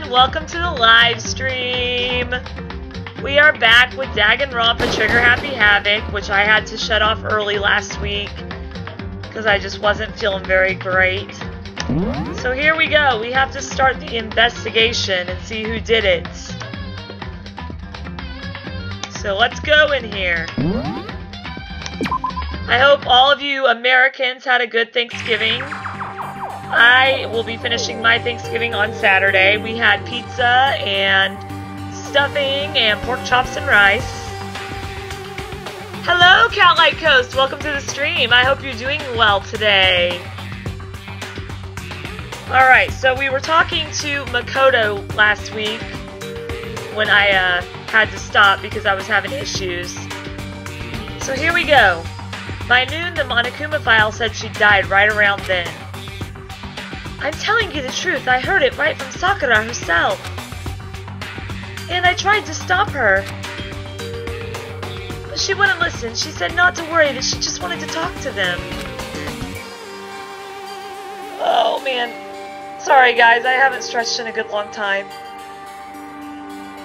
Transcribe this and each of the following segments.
everyone, welcome to the live stream. We are back with Danganronpa Trigger Happy Havoc, which I had to shut off early last week because I just wasn't feeling very great. So here we go. We have to start the investigation and see who did it. So let's go in here. I hope all of you Americans had a good Thanksgiving. I will be finishing my Thanksgiving on Saturday. We had pizza and stuffing and pork chops and rice. Hello, Catlight Coast. Welcome to the stream. I hope you're doing well today. Alright, so we were talking to Makoto last week when I had to stop because I was having issues. So here we go. By noon, the Monokuma file said she died right around then. I'm telling you the truth, I heard it right from Sakura herself. And I tried to stop her. But she wouldn't listen. She said not to worry, that she just wanted to talk to them. Oh man. Sorry guys, I haven't stretched in a good long time.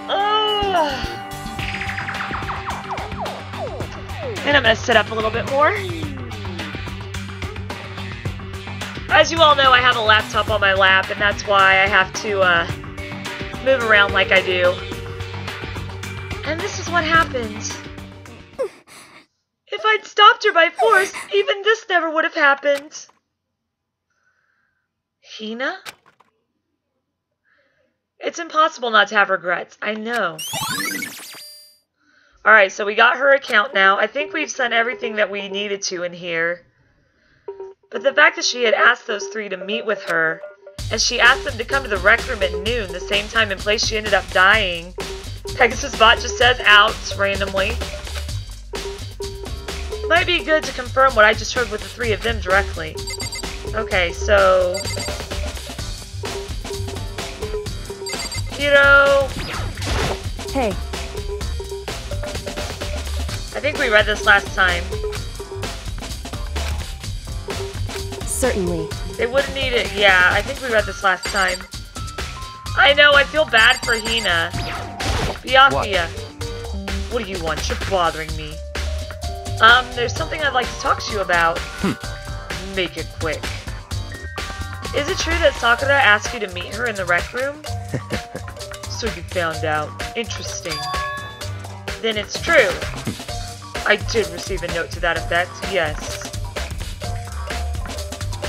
Oh. And I'm gonna sit up a little bit more. As you all know, I have a laptop on my lap, and that's why I have to move around like I do. And this is what happens. If I'd stopped her by force, even this never would have happened. Hina? It's impossible not to have regrets, I know. Alright, so we got her account now. I think we've sent everything that we needed to in here. But the fact that she had asked those three to meet with her, and she asked them to come to the rec room at noon, the same time and place she ended up dying. Pegasus Bot just says out randomly. Might be good to confirm what I just heard with the three of them directly. Okay, so... Hiro... Hey. I think we read this last time. Certainly. They wouldn't need it. Yeah, I think we read this last time. I know, I feel bad for Hina. Byakuya. What do you want? You're bothering me. There's something I'd like to talk to you about. Make it quick. Is it true that Sakura asked you to meet her in the rec room? So you found out. Interesting. Then it's true. I did receive a note to that effect, yes.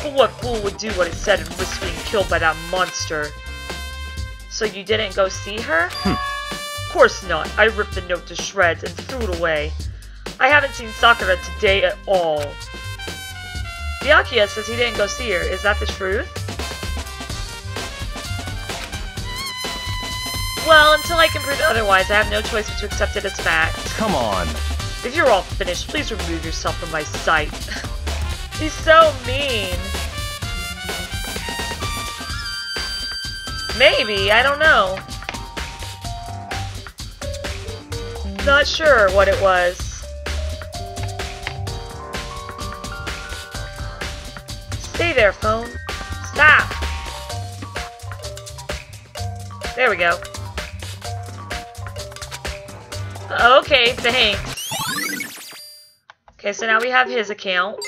But what fool would do what it said and risk being killed by that monster? So you didn't go see her? Of course not. I ripped the note to shreds and threw it away. I haven't seen Sakura today at all. Byakuya says he didn't go see her. Is that the truth? Well, until I can prove otherwise, I have no choice but to accept it as fact. Come on. If you're all finished, please remove yourself from my sight. He's so mean. Maybe, I don't know. Not sure what it was. Stay there, phone. Stop! There we go. Okay, thanks. Okay, so now we have his account.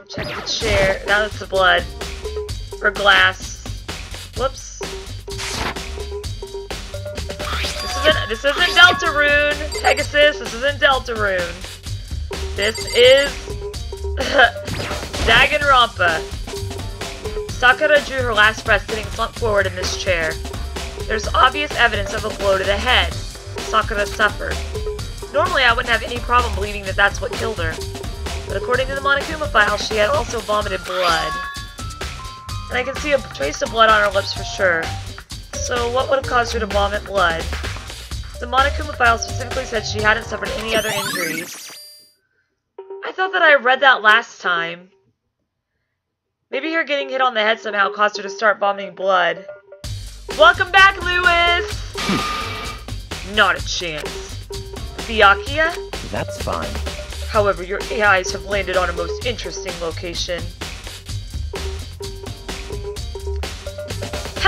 Check the chair. Now that's the blood. Or glass. Whoops. This isn't Deltarune. Pegasus, this isn't Deltarune. This is Danganronpa. Sakura drew her last breath sitting slumped forward in this chair. There's obvious evidence of a blow to the head. Sakura suffered. Normally I wouldn't have any problem believing that that's what killed her. But according to the Monokuma file, she had also vomited blood. And I can see a trace of blood on her lips for sure. So what would have caused her to vomit blood? The Monokuma file specifically said she hadn't suffered any other injuries. I thought that I read that last time. Maybe her getting hit on the head somehow caused her to start vomiting blood. Welcome back, Lewis! Not a chance. Byakuya? That's fine. However, your eyes have landed on a most interesting location.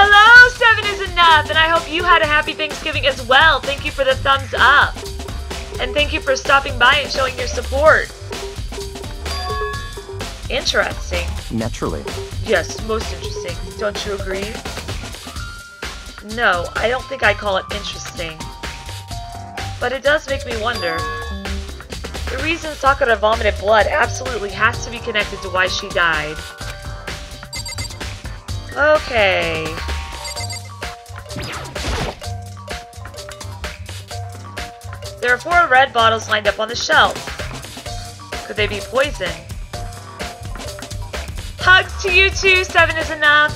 Hello, 7 is enough, and I hope you had a happy Thanksgiving as well. Thank you for the thumbs up. And thank you for stopping by and showing your support. Interesting. Naturally. Yes, most interesting. Don't you agree? No, I don't think I call it interesting. But it does make me wonder. The reason Sakura vomited blood absolutely has to be connected to why she died. Okay. There are 4 red bottles lined up on the shelf. Could they be poison? Hugs to you too, 7 is enough.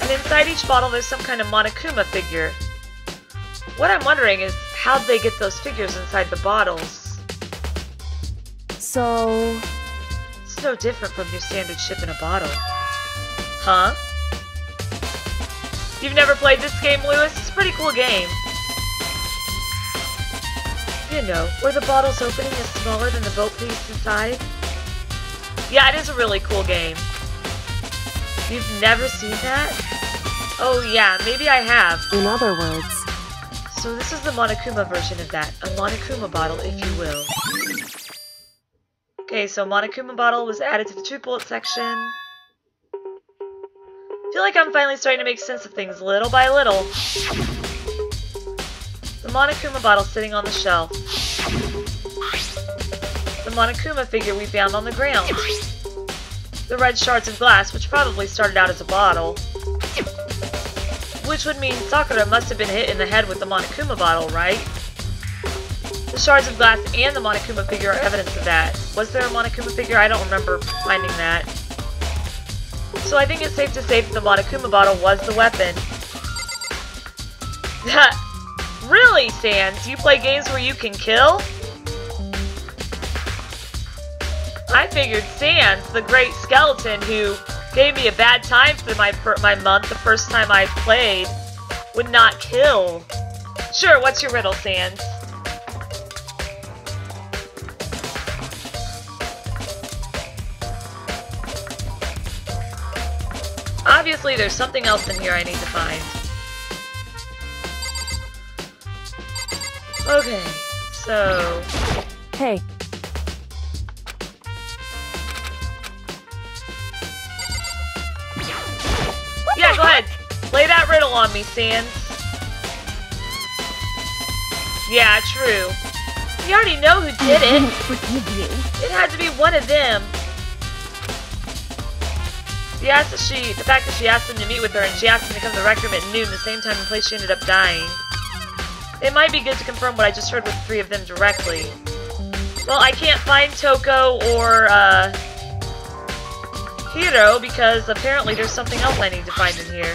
And inside each bottle there's some kind of Monokuma figure. What I'm wondering is how'd they get those figures inside the bottles? So... It's no different from your standard ship in a bottle. Huh? You've never played this game, Lewis? It's a pretty cool game. You know, where the bottle's opening is smaller than the boat piece inside. Yeah, it is a really cool game. You've never seen that? Oh yeah, maybe I have. in other words... So this is the Monokuma version of that. A Monokuma bottle, if you will. Okay, so Monokuma Bottle was added to the 2 bullet section. I feel like I'm finally starting to make sense of things little by little. The Monokuma Bottle sitting on the shelf. The Monokuma figure we found on the ground. The red shards of glass, which probably started out as a bottle. Which would mean Sakura must have been hit in the head with the Monokuma Bottle, right? The shards of glass and the Monokuma figure are evidence of that. Was there a Monokuma figure? I don't remember finding that. So I think it's safe to say that the Monokuma Bottle was the weapon. Really, Sans? You play games where you can kill? I figured Sans, the great skeleton who gave me a bad time for my month the first time I played, would not kill. Sure, what's your riddle, Sans? Obviously, there's something else in here I need to find. Okay, so... Hey. Yeah, go ahead. Lay that riddle on me, Sans. Yeah, true. We already know who did it. Forgive you. It had to be one of them. The fact that she asked them to meet with her and she asked them to come to the rec room at noon, the same time and place she ended up dying. It might be good to confirm what I just heard with the 3 of them directly. Well, I can't find Toko or, Hiro because apparently there's something else I need to find in here.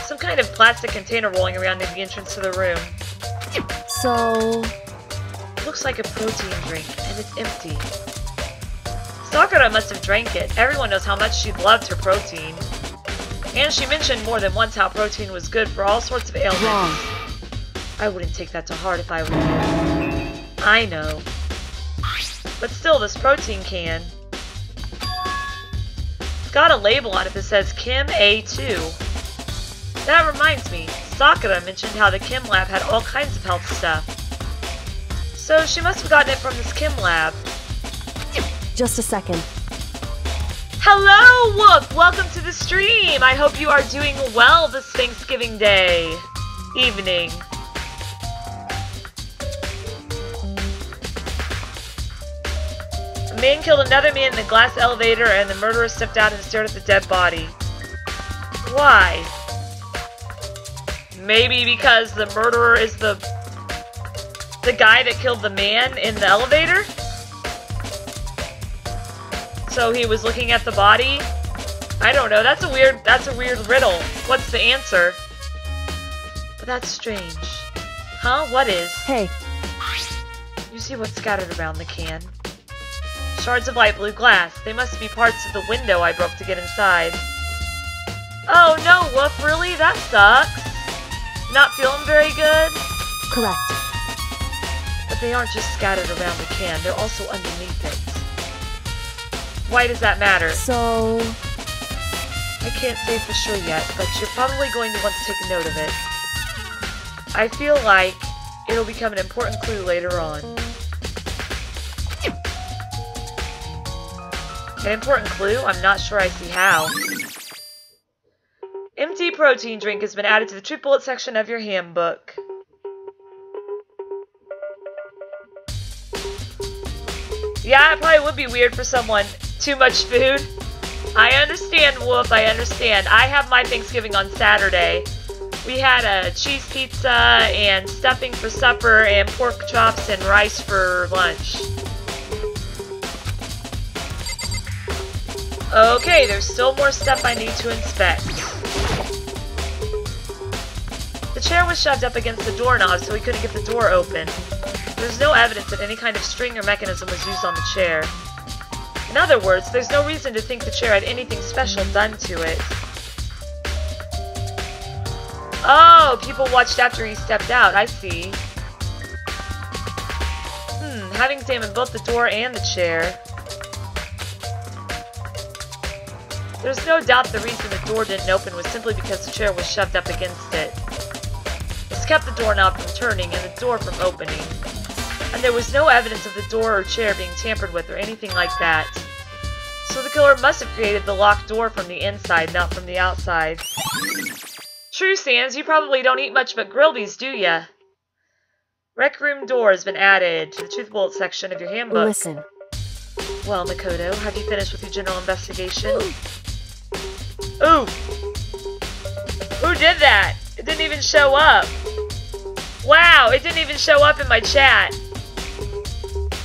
Some kind of plastic container rolling around near the entrance to the room. So... Looks like a protein drink, and it's empty. Sakura must have drank it. Everyone knows how much she loved her protein. And she mentioned more than once how protein was good for all sorts of ailments. Wrong. I wouldn't take that to heart if I were you. I know. But still, this protein can. It's got a label on it that says Chem A2. That reminds me, Sakura mentioned how the Chem Lab had all kinds of health stuff. So she must have gotten it from this Chem Lab. Just a second. Hello, Whoop! Welcome to the stream! I hope you are doing well this Thanksgiving Day. Evening. A man killed another man in a glass elevator and the murderer stepped out and stared at the dead body. Why? Maybe because the murderer is the guy that killed the man in the elevator? So he was looking at the body? I don't know. That's a weird riddle. What's the answer? But that's strange. Huh? What is? Hey. You see what's scattered around the can? Shards of light blue glass. They must be parts of the window I broke to get inside. Oh no, Woof, really? That sucks. Not feeling very good? Correct. But they aren't just scattered around the can. They're also underneath it. Why does that matter? So... I can't say for sure yet, but you're probably going to want to take a note of it. I feel like it'll become an important clue later on. An important clue? I'm not sure I see how. Empty protein drink has been added to the truth bullet section of your handbook. Yeah, it probably would be weird for someone. Too much food. I understand, Wolf, I understand. I have my Thanksgiving on Saturday. We had a cheese pizza and stuffing for supper and pork chops and rice for lunch. Okay, there's still more stuff I need to inspect. The chair was shoved up against the doorknob so we couldn't get the door open. There's no evidence that any kind of string or mechanism was used on the chair. In other words, there's no reason to think the chair had anything special done to it. Oh, people watched after he stepped out, I see. Having examined both the door and the chair, there's no doubt the reason the door didn't open was simply because the chair was shoved up against it. This kept the doorknob from turning and the door from opening. And there was no evidence of the door or chair being tampered with or anything like that. So the killer must have created the locked door from the inside, not from the outside. True, Sans, you probably don't eat much but Grillby's, do ya? Rec room door has been added to the truth bullet section of your handbook. Listen. Well, Makoto, have you finished with your general investigation? Ooh! Who did that? It didn't even show up. Wow, it didn't even show up in my chat.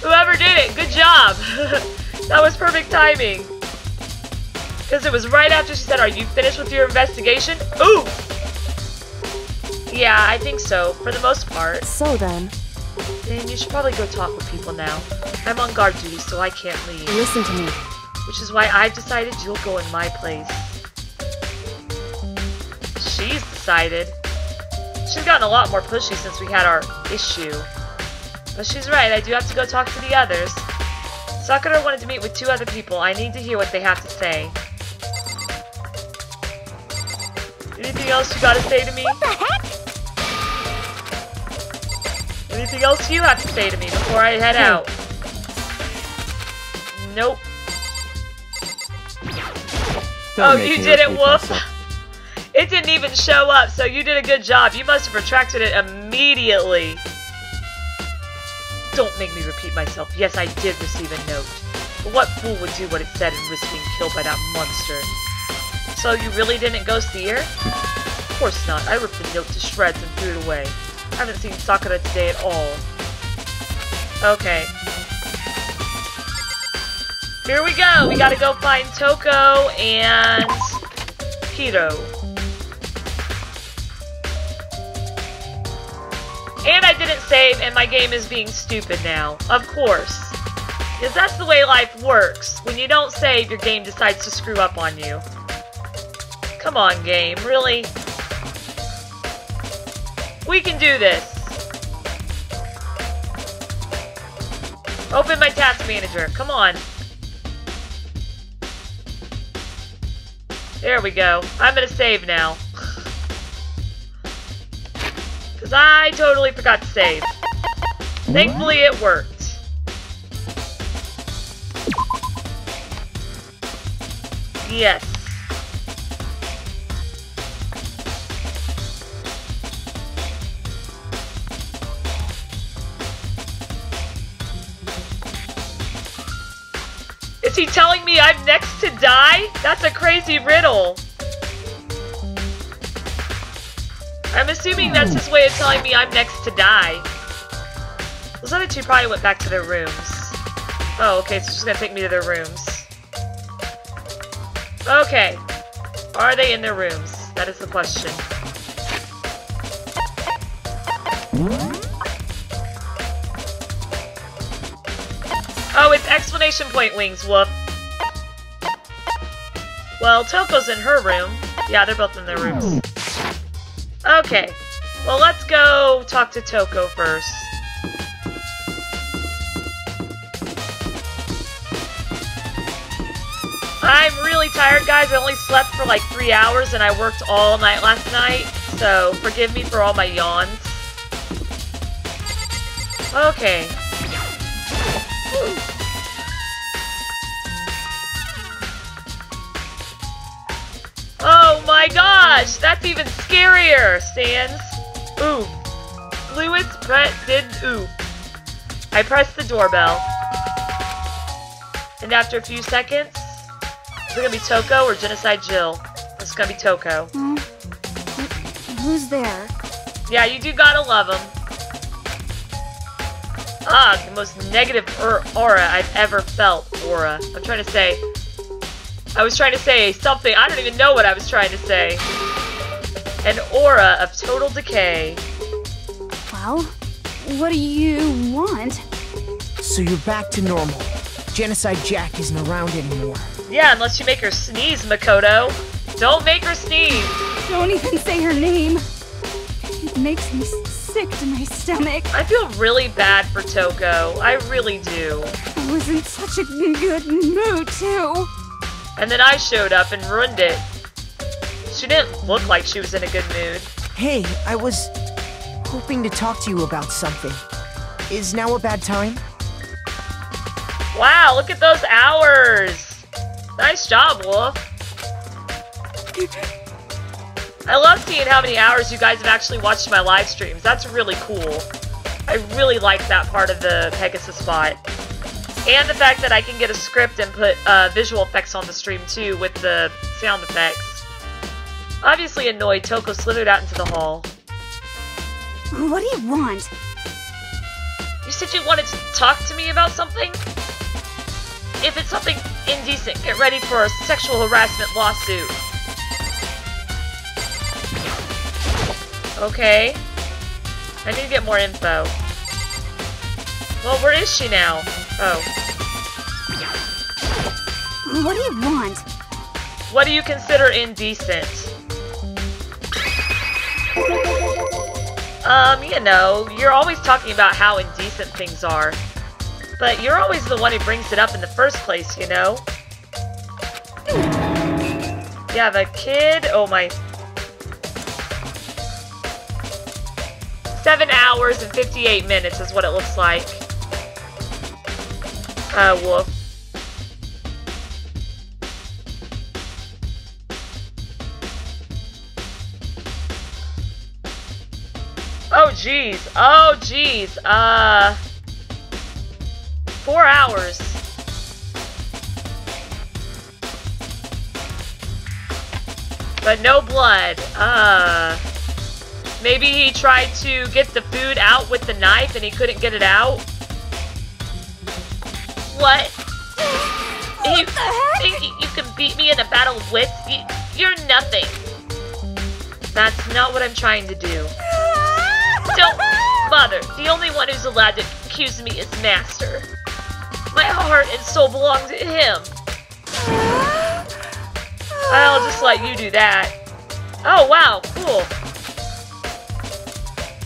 Whoever did it, good job. That was perfect timing. Because it was right after she said, are you finished with your investigation? Ooh! Yeah, I think so, for the most part. So then... Then you should probably go talk with people now. I'm on guard duty, so I can't leave. Listen to me. Which is why I've decided you'll go in my place. She's decided. She's gotten a lot more pushy since we had our issue. But she's right, I do have to go talk to the others. Sakura wanted to meet with 2 other people. I need to hear what they have to say. Anything else you gotta say to me? What the heck? Anything else you have to say to me before I head out? Nope. Oh, you did it, Wolf! It didn't even show up, so you did a good job. You must have retracted it immediately. Don't make me repeat myself. Yes, I did receive a note. But what fool would do what it said and risk being killed by that monster? So you really didn't go see her? Of course not. I ripped the note to shreds and threw it away. I haven't seen Sakura today at all. Okay. Here we go! We gotta go find Toko and Hiro. And I didn't save, and my game is being stupid now. Of course. Because that's the way life works. When you don't save, your game decides to screw up on you. Come on, game. Really? We can do this. Open my task manager. Come on. There we go. I'm gonna save now. Because I totally forgot to save. Thankfully, it worked. Yes. Is he telling me I'm next to die? That's a crazy riddle. I'm assuming that's his way of telling me I'm next to die. Those other 2 probably went back to their rooms. Oh, okay, so she's gonna take me to their rooms. Okay. Are they in their rooms? That is the question. Oh, it's exclamation point wings, whoop. Well, Toko's in her room. Yeah, they're both in their rooms. Okay. Well, let's go talk to Toko first. I'm really tired, guys. I only slept for like 3 hours and I worked all night last night. So, forgive me for all my yawns. Okay. Oh my gosh! That's even scarier, Sans. Ooh. Lewis did ooh. I pressed the doorbell. And after a few seconds, is it gonna be Toko or Genocide Jill? It's gonna be Toko. Who's there? Yeah, you do gotta love him. Ah, the most negative aura I've ever felt. Aura. I was trying to say something. I don't even know what I was trying to say. An aura of total decay. Well, what do you want? So you're back to normal. Genocide Jack isn't around anymore. Yeah, unless you make her sneeze, Makoto. Don't make her sneeze. Don't even say her name. It makes me sick to my stomach. I feel really bad for Toko. I really do. I was in such a good mood, too. And then I showed up and ruined it. She didn't look like she was in a good mood. Hey, I was hoping to talk to you about something. Is now a bad time? Wow, look at those hours! Nice job, Wolf. I love seeing how many hours you guys have actually watched my live streams. That's really cool. I really like that part of the Pegasus bot. And the fact that I can get a script and put visual effects on the stream too with the sound effects. Obviously annoyed, Toko slithered out into the hall. What do you want? You said you wanted to talk to me about something? If it's something indecent, get ready for a sexual harassment lawsuit. Okay. I need to get more info. Well, where is she now? Oh. What do you want? What do you consider indecent? You know, you're always talking about how indecent things are. But you're always the one who brings it up in the first place, you know? You have a kid? Oh my... 7 hours and 58 minutes is what it looks like. Wolf. Oh, jeez. Oh, jeez. 4 hours. But no blood. Maybe he tried to get the food out with the knife and he couldn't get it out? What? You think you can beat me in a battle of wits? You're nothing. That's not what I'm trying to do. Don't bother. The only one who's allowed to accuse me is Master. My heart and soul belong to him. I'll just let you do that. Oh, wow. Cool.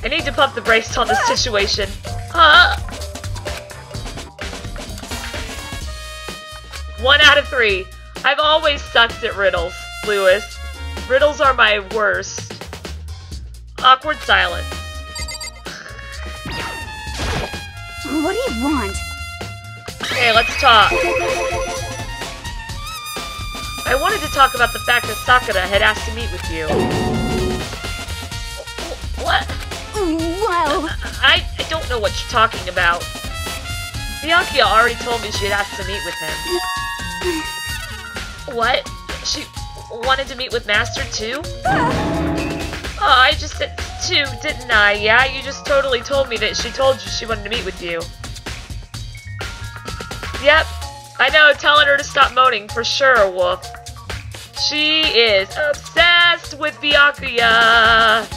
I need to pump the brakes on this situation. Huh? 1 out of 3. I've always sucked at riddles, Lewis. Riddles are my worst. Awkward silence. What do you want? Okay, let's talk. I wanted to talk about the fact that Sakura had asked to meet with you. What? Well... I don't know what you're talking about. Byakuya already told me she had asked to meet with him. What? She wanted to meet with Master too? Oh, I just said two, didn't I? Yeah, you just totally told me that she told you she wanted to meet with you. Yep, I know, telling her to stop moaning, for sure, Wolf. She is obsessed with Byakuya.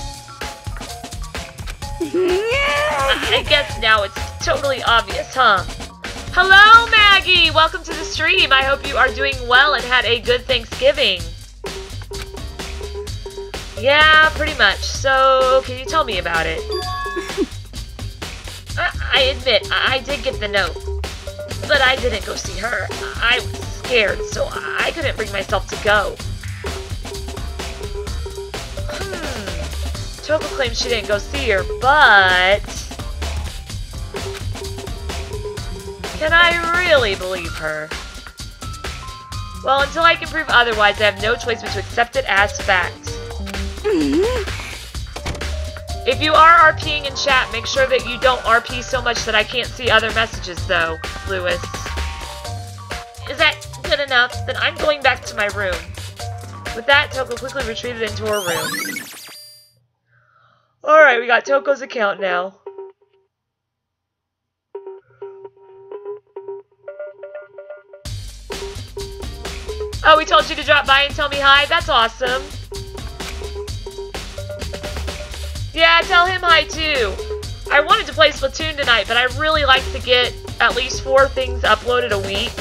I guess now it's totally obvious, huh? Hello, Maggie! Welcome to the stream. I hope you are doing well and had a good Thanksgiving. Yeah, pretty much. So, can you tell me about it? I admit, I did get the note. But I didn't go see her. I was scared, so I couldn't bring myself to go. Toko claims she didn't go see her, but... can I really believe her? Well, until I can prove otherwise, I have no choice but to accept it as fact. If you are RPing in chat, make sure that you don't RP so much that I can't see other messages, though, Lewis. Is that good enough? Then I'm going back to my room. With that, Toko quickly retreated into her room. Alright, we got Toko's account now. Oh, we told you to drop by and tell me hi? That's awesome. Yeah, tell him hi too. I wanted to play Splatoon tonight, but I really like to get at least 4 things uploaded a week.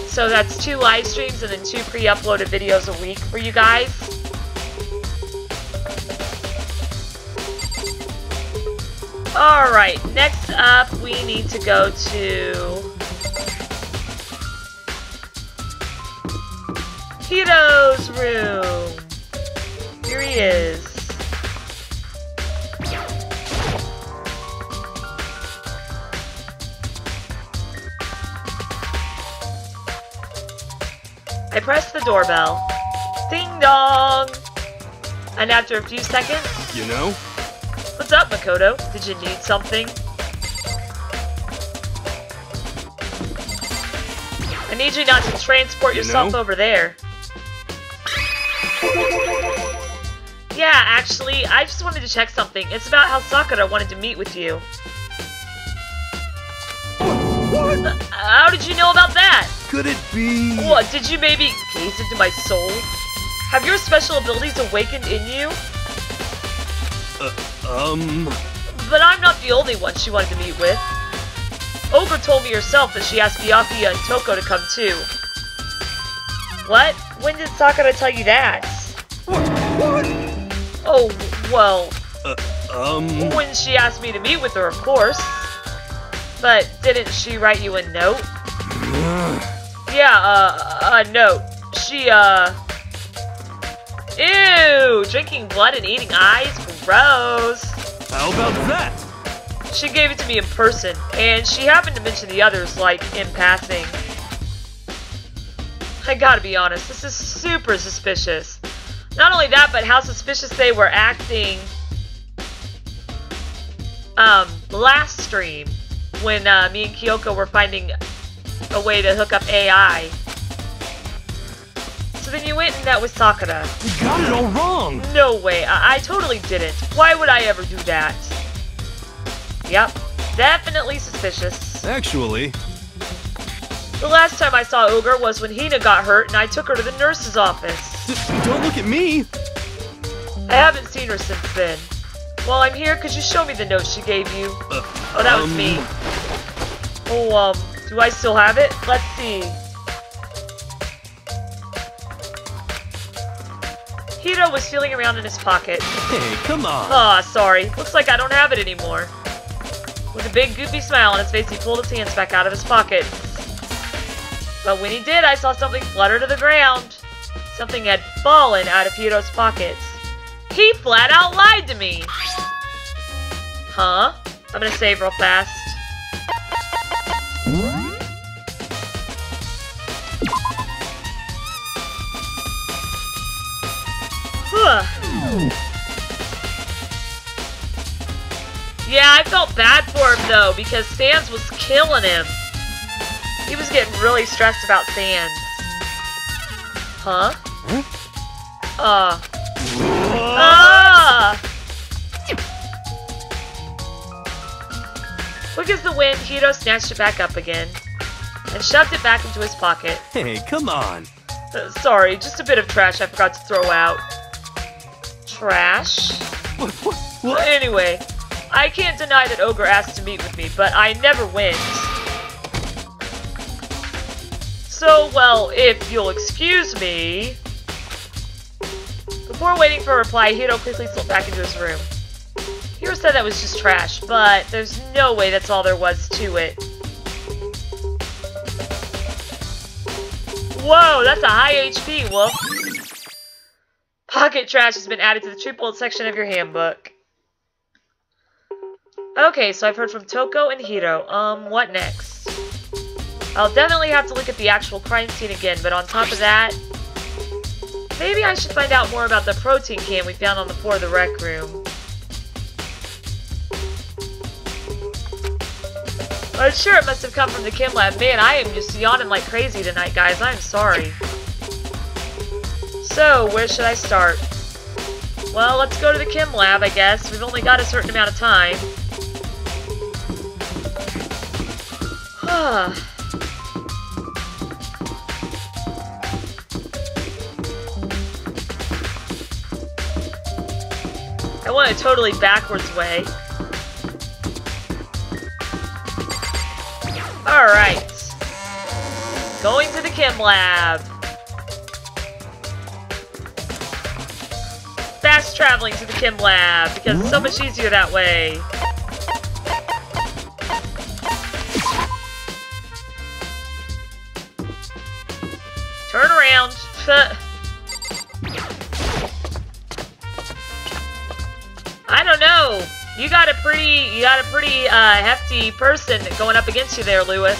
So that's 2 live streams and then 2 pre-uploaded videos a week for you guys. Alright, next up we need to go to Hiro's room. Here he is. I pressed the doorbell. Ding dong! And after a few seconds... You know? What's up, Makoto? Did you need something? I need you not to transport yourself over there. Yeah, actually, I just wanted to check something. It's about how Sakura wanted to meet with you. What? How did you know about that? Could it be... What, did you maybe gaze into my soul? Have your special abilities awakened in you? But I'm not the only one she wanted to meet with. Ogre told me herself that she asked Byakuya and Toko to come too. What? When did Sakura tell you that? What? Oh, well... When she asked me to meet with her, of course. But didn't she write you a note? Yeah, a note. She, Ew! Drinking blood and eating eyes? Gross! How about that? She gave it to me in person, and she happened to mention the others, like, in passing. I gotta be honest, this is super suspicious. Not only that, but how suspicious they were acting, last stream, when, me and Kyoko were finding a way to hook up AI. So then you went and met with Sakura. You got it all wrong! No way, I totally didn't. Why would I ever do that? Yep, definitely suspicious. Actually... The last time I saw Ogre was when Hina got hurt and I took her to the nurse's office. Don't look at me! I haven't seen her since then. While I'm here, could you show me the note she gave you? Oh, that was me. Oh, do I still have it? Let's see. Hiro was feeling around in his pocket. Hey, come on! Aw, sorry. Looks like I don't have it anymore. With a big goofy smile on his face, he pulled his hands back out of his pocket. But when he did, I saw something flutter to the ground. Something had fallen out of Hiro's pockets. He flat out lied to me! Huh? I'm gonna save real fast. Yeah, I felt bad for him though, because Sans was killing him. He was getting really stressed about Sans. Huh? Quick as the wind, Hiro snatched it back up again and shoved it back into his pocket. Hey, come on! Sorry, just a bit of trash I forgot to throw out. Trash? What? Anyway, I can't deny that Ogre asked to meet with me, but I never went. So, well, if you'll excuse me... Before waiting for a reply, Hiro quickly slipped back into his room. Hiro said that was just trash, but there's no way that's all there was to it. Whoa, that's a high HP, Wolf. Pocket trash has been added to the treat bullet section of your handbook. Okay, so I've heard from Toko and Hiro. What next? I'll definitely have to look at the actual crime scene again, but on top of that, maybe I should find out more about the protein can we found on the floor of the rec room. I'm sure it must have come from the Chem Lab. Man, I am just yawning like crazy tonight, guys. I'm sorry. So, where should I start? Well, let's go to the Chem Lab, I guess. We've only got a certain amount of time. I went a totally backwards way. Alright. Going to the Chem Lab. Fast traveling to the Chem Lab because it's so much easier that way. Turn around. I don't know. You got a pretty hefty person going up against you there, Lewis.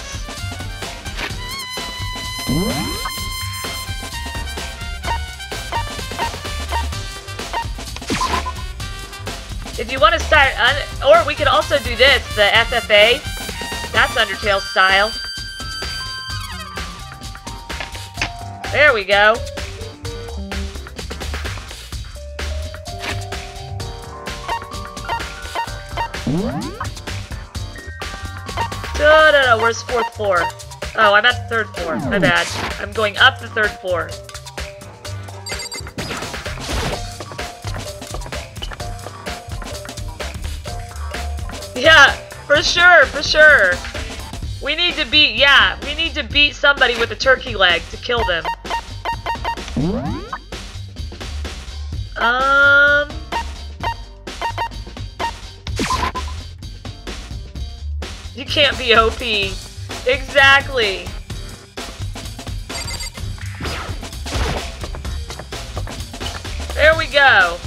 If you want to start, or we could also do this, the FFA. That's Undertale style. There we go. No, where's 4th floor? Oh, I'm at the 3rd floor. My bad. I'm going up the 3rd floor. Yeah, for sure, for sure. We need to beat somebody with a turkey leg to kill them. You can't be OP. Exactly. There we go.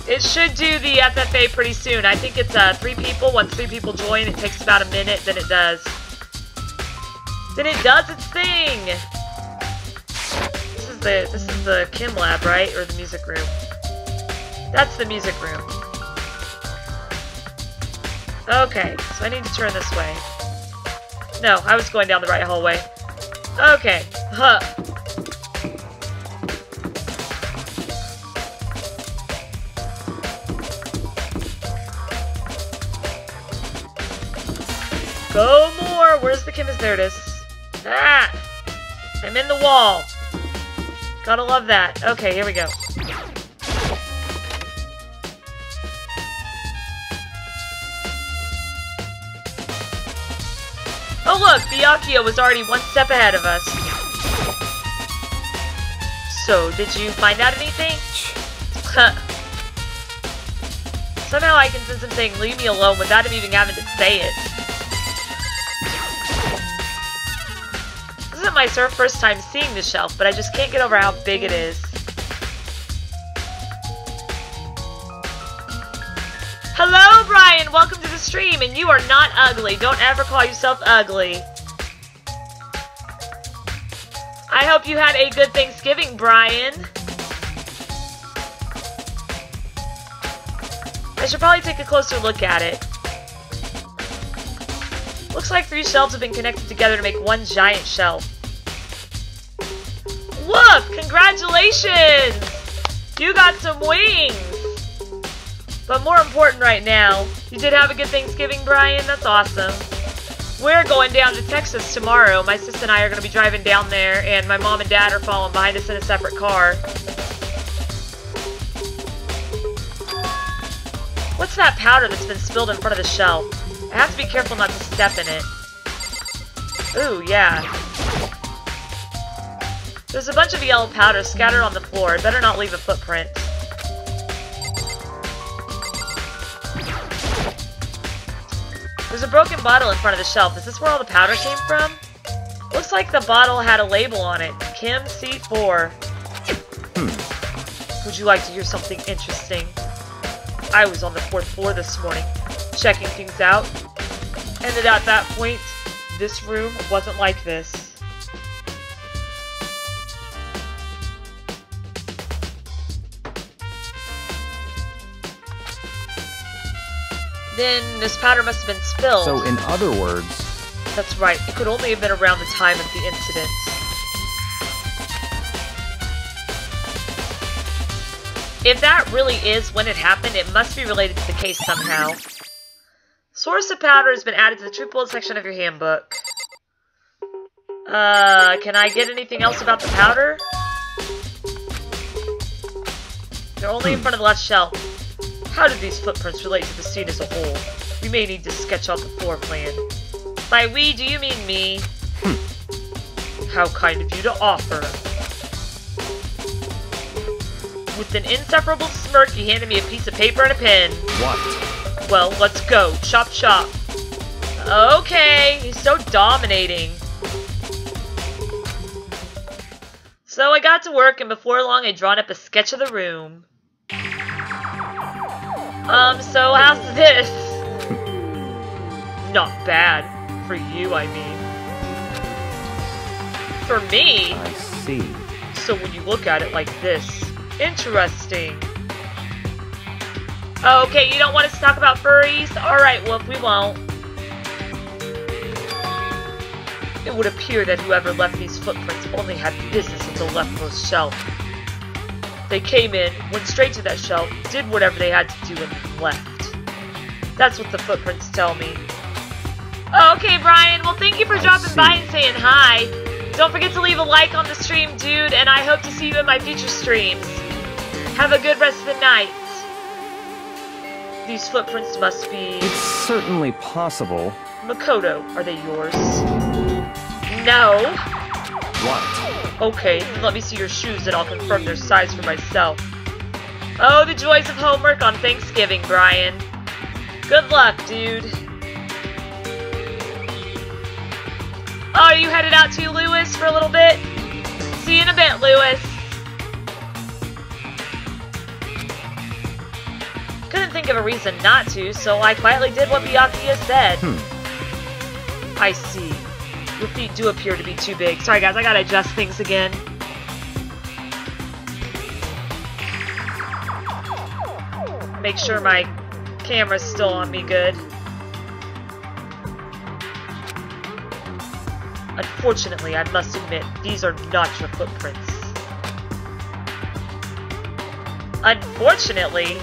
It should do the FFA pretty soon. I think it's 3 people. Once 3 people join, it takes about a minute, then it does. Then it does its thing! This is the Chem Lab, right? Or the music room? That's the music room. Okay, so I need to turn this way. No, I was going down the right hallway. Okay. Huh. Go more! Where's the chemist? There it is. Ah! I'm in the wall. Gotta love that. Okay, here we go. Oh look! Byakuya was already 1 step ahead of us. So, did you find out anything? Somehow I can sense him saying, "Leave me alone," without him even having to say it. This isn't my first time seeing the shelf, but I just can't get over how big it is. Hello, Brian! Welcome to the stream, and you are not ugly. Don't ever call yourself ugly. I hope you had a good Thanksgiving, Brian. I should probably take a closer look at it. Looks like 3 shelves have been connected together to make 1 giant shelf. Look! Congratulations! You got some wings! But more important right now, you did have a good Thanksgiving, Brian? That's awesome. We're going down to Texas tomorrow. My sister and I are going to be driving down there, and my mom and dad are following behind us in a separate car. What's that powder that's been spilled in front of the shelf? I have to be careful not to step in it. Ooh, yeah. There's a bunch of yellow powder scattered on the floor. It better not leave a footprint. There's a broken bottle in front of the shelf. Is this where all the powder came from? Looks like the bottle had a label on it. Chem C4. Would you like to hear something interesting? I was on the 4th floor this morning, checking things out. And at that point, this room wasn't like this. Then this powder must have been spilled. So in other words... That's right. It could only have been around the time of the incident. If that really is when it happened, it must be related to the case somehow. Source of powder has been added to the truth bullet section of your handbook. Can I get anything else about the powder? They're only in front of the left shelf. How did these footprints relate to the scene as a whole? We may need to sketch out the floor plan. By we, do you mean me? How kind of you to offer. With an inseparable smirk, he handed me a piece of paper and a pen. What? Well, let's go. Chop chop. Okay, he's so dominating. So I got to work, and before long I'd drawn up a sketch of the room. So how's this? Not bad. For you, I mean. For me? I see. So when you look at it like this, interesting. Okay, you don't want us to talk about furries? Alright, well, if we won't. It would appear that whoever left these footprints only had business at the leftmost shelf. They came in, went straight to that shelf, did whatever they had to do, and left. That's what the footprints tell me. Okay, Brian, well, thank you for dropping by and saying hi. Don't forget to leave a like on the stream, dude, and I hope to see you in my future streams. Have a good rest of the night. These footprints must be... It's certainly possible. Makoto, are they yours? No. What? Okay, then let me see your shoes and I'll confirm their size for myself. Oh, the joys of homework on Thanksgiving, Brian. Good luck, dude. Oh, are you headed out to Lewis for a little bit? See you in a bit, Lewis. Couldn't think of a reason not to, so I quietly did what Byakuya said. I see. Your feet do appear to be too big. Sorry guys, I gotta adjust things again. Make sure my camera's still on me good. Unfortunately, I must admit, these are not your footprints. Unfortunately?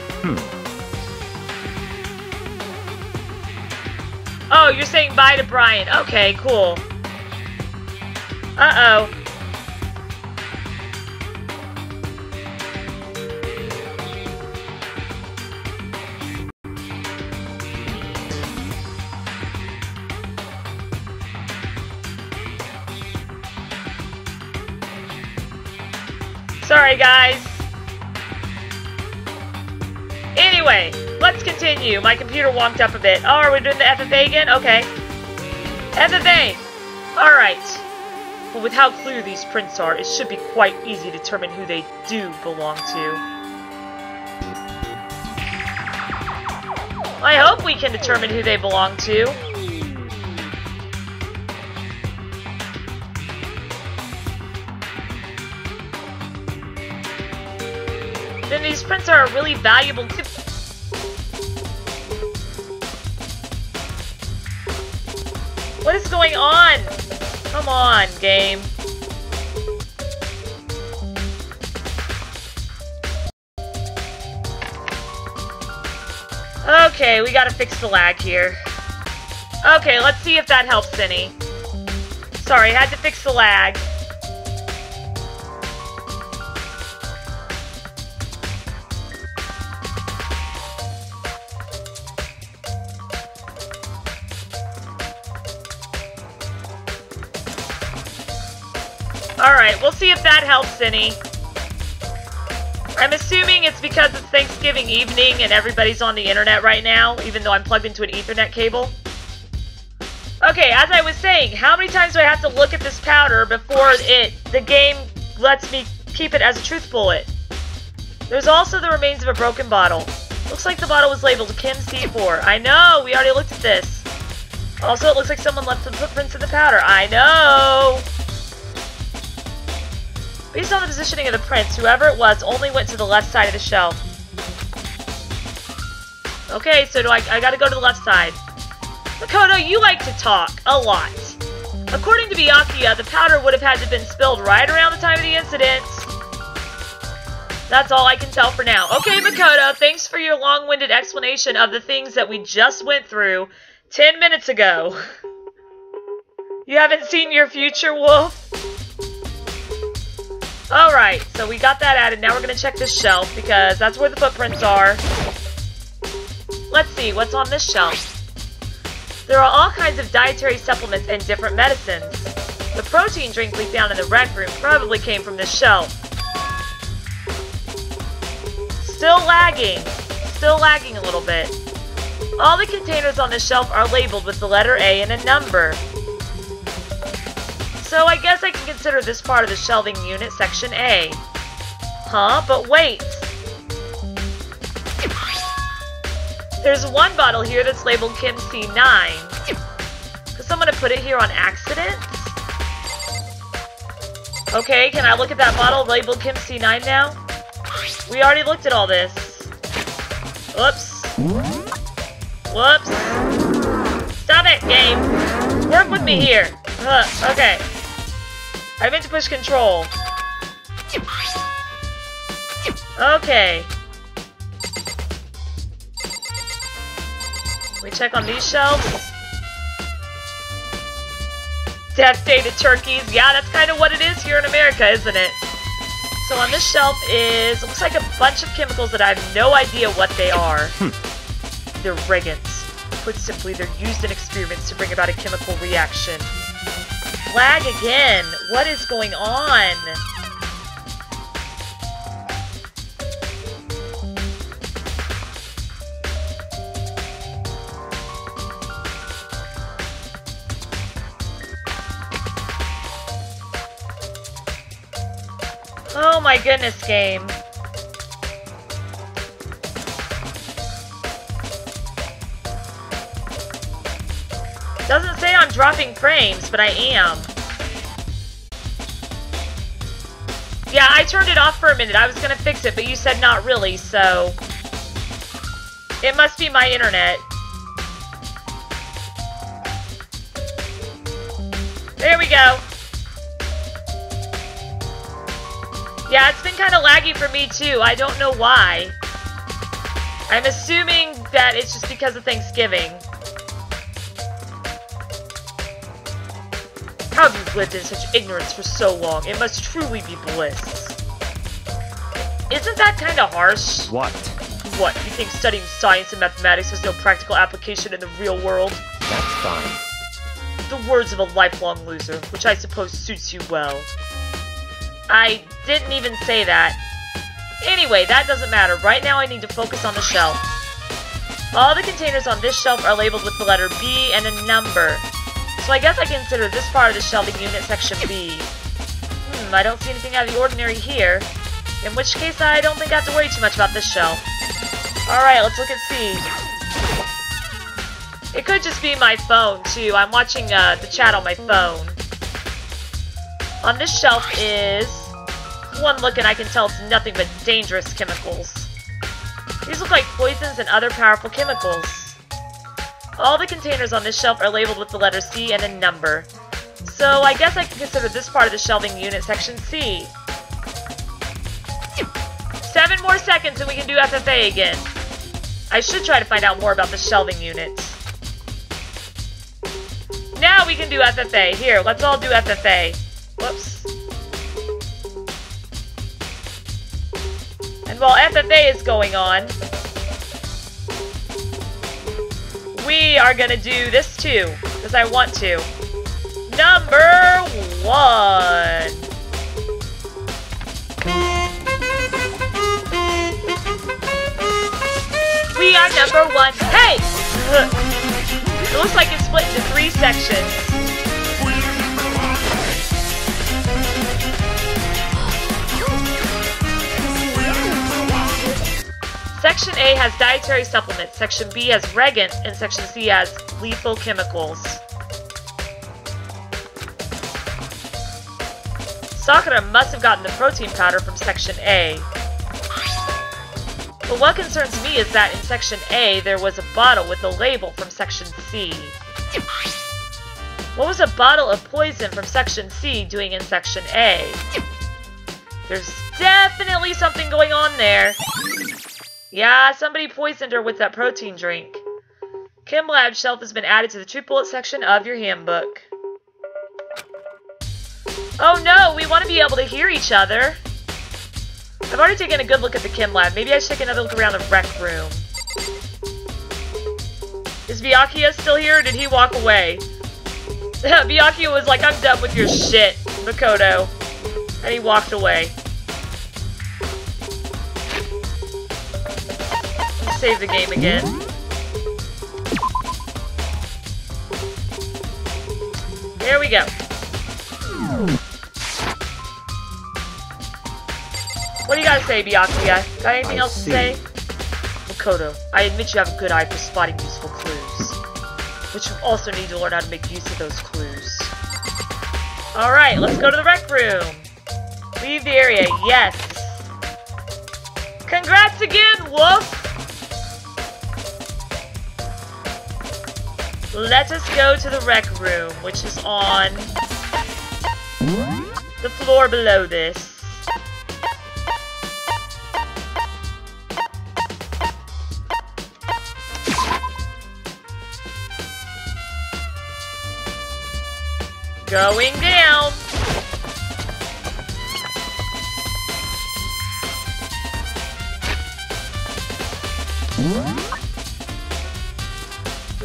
Oh, you're saying bye to Brian. Okay, cool. Uh-oh. Sorry, guys. Anyway, let's continue. My computer wonked up a bit. Oh, are we doing the FFA again? Okay. FFA! Alright. Well, with how clear these prints are, it should be quite easy to determine who they do belong to. I hope we can determine who they belong to. Then these prints are a really valuable... What is going on? Come on, game. Okay, we gotta fix the lag here. Okay, let's see if that helps any. Sorry, had to fix the lag. Alright, we'll see if that helps any. I'm assuming it's because it's Thanksgiving evening and everybody's on the internet right now, even though I'm plugged into an Ethernet cable. Okay, as I was saying, how many times do I have to look at this powder before the game lets me keep it as a truth bullet? There's also the remains of a broken bottle. Looks like the bottle was labeled Chem C4. I know, we already looked at this. Also, it looks like someone left some footprints in the powder. I know! Based on the positioning of the prints, whoever it was only went to the left side of the shelf. Okay, so I gotta go to the left side. Makoto, you like to talk. A lot. According to Byakuya, the powder would have had to have been spilled right around the time of the incident. That's all I can tell for now. Okay, Makoto, thanks for your long-winded explanation of the things that we just went through 10 minutes ago. You haven't seen your future, Wolf? Alright, so we got that added. Now we're going to check this shelf because that's where the footprints are. Let's see, what's on this shelf? There are all kinds of dietary supplements and different medicines. The protein drink we found in the rec room probably came from this shelf. Still lagging a little bit. All the containers on this shelf are labeled with the letter A and a number. So I guess I can consider this part of the shelving unit Section A. Huh? But wait! There's one bottle here that's labeled Chem C9. Does someone have put it here on accident? Okay, can I look at that bottle labeled Chem C9 now? We already looked at all this. Whoops. Whoops. Stop it, game. Work with me here. Okay. I meant to push control. Okay. We check on these shelves. Devastated turkeys. Yeah, that's kind of what it is here in America, isn't it? So on this shelf looks like a bunch of chemicals that I have no idea what they are. They're reagents. Put simply, they're used in experiments to bring about a chemical reaction. Lag again. What is going on? Oh my goodness, game. Doesn't say I'm dropping frames, but I am. Yeah, I turned it off for a minute. I was gonna fix it, but you said not really, so... It must be my internet. There we go. Yeah, it's been kind of laggy for me too. I don't know why. I'm assuming that it's just because of Thanksgiving. How have you lived in such ignorance for so long? It must truly be bliss. Isn't that kind of harsh? What? What, you think studying science and mathematics has no practical application in the real world? That's fine. The words of a lifelong loser, which I suppose suits you well. I didn't even say that. Anyway, that doesn't matter. Right now I need to focus on the shelf. All the containers on this shelf are labeled with the letter B and a number. So I guess I consider this part of the shelving unit Section B. I don't see anything out of the ordinary here. In which case, I don't think I have to worry too much about this shelf. Alright, let's look at C. It could just be my phone, too. I'm watching the chat on my phone. On this shelf is... One look and I can tell it's nothing but dangerous chemicals. These look like poisons and other powerful chemicals. All the containers on this shelf are labeled with the letter C and a number. So I guess I can consider this part of the shelving unit Section C. 7 more seconds and we can do FFA again. I should try to find out more about the shelving unit. Now we can do FFA. Here, let's all do FFA. Whoops. And while FFA is going on, we are gonna do this too, because I want to. Number 1. We are number 1. Hey! It looks like it's split into 3 sections. Section A has dietary supplements, Section B has regants, and Section C has lethal chemicals. Sakura must have gotten the protein powder from Section A. But what concerns me is that in Section A, there was a bottle with a label from Section C. What was a bottle of poison from Section C doing in Section A? There's definitely something going on there. Yeah, somebody poisoned her with that protein drink. Chem Lab shelf has been added to the True Bullet section of your handbook. Oh no, we want to be able to hear each other. I've already taken a good look at the Chem Lab. Maybe I should take another look around the rec room. Is Byakuya still here, or did he walk away? Byakuya was like, I'm done with your shit, Makoto. And he walked away. Let's save the game again. There we go. What do you gotta say, Byakuya? Got anything else to say? Makoto, I admit you have a good eye for spotting useful clues. But you also need to learn how to make use of those clues. Alright, let's go to the rec room. Leave the area, yes. Congrats again, Wolf! Let us go to the rec room, which is on the floor below this. Going down.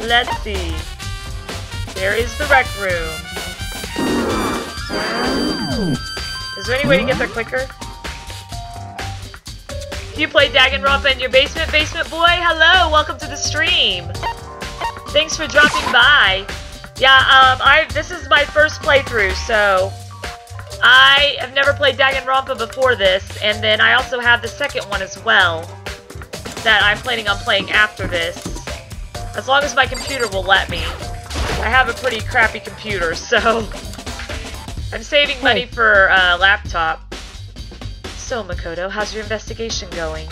Let's see. There is the rec room. Is there any way to get there quicker? You play Danganronpa in your basement, basement boy? Hello, welcome to the stream. Thanks for dropping by. Yeah, this is my first playthrough, so I have never played Danganronpa before this, and then I also have the second one as well that I'm planning on playing after this, as long as my computer will let me. I have a pretty crappy computer, so I'm saving money for a laptop. So, Makoto, how's your investigation going?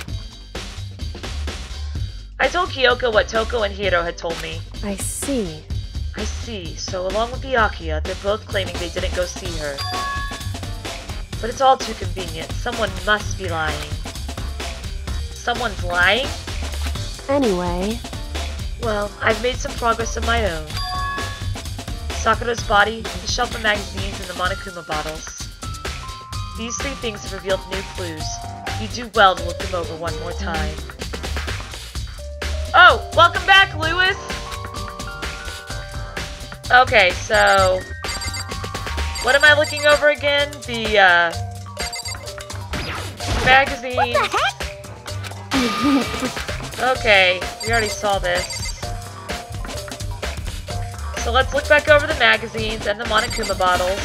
I told Kyoko what Toko and Hiro had told me. I see. I see. So along with Byakuya, they're both claiming they didn't go see her. But it's all too convenient. Someone must be lying. Someone's lying? Anyway. Well, I've made some progress of my own. Sakura's body, the shelf of magazines, and the Monokuma bottles. These 3 things have revealed new clues. You do well to look them over one more time. Oh! Welcome back, Lewis! Okay, so what am I looking over again? The magazines. What the heck? Okay, we already saw this. So let's look back over the magazines and the Monokuma bottles.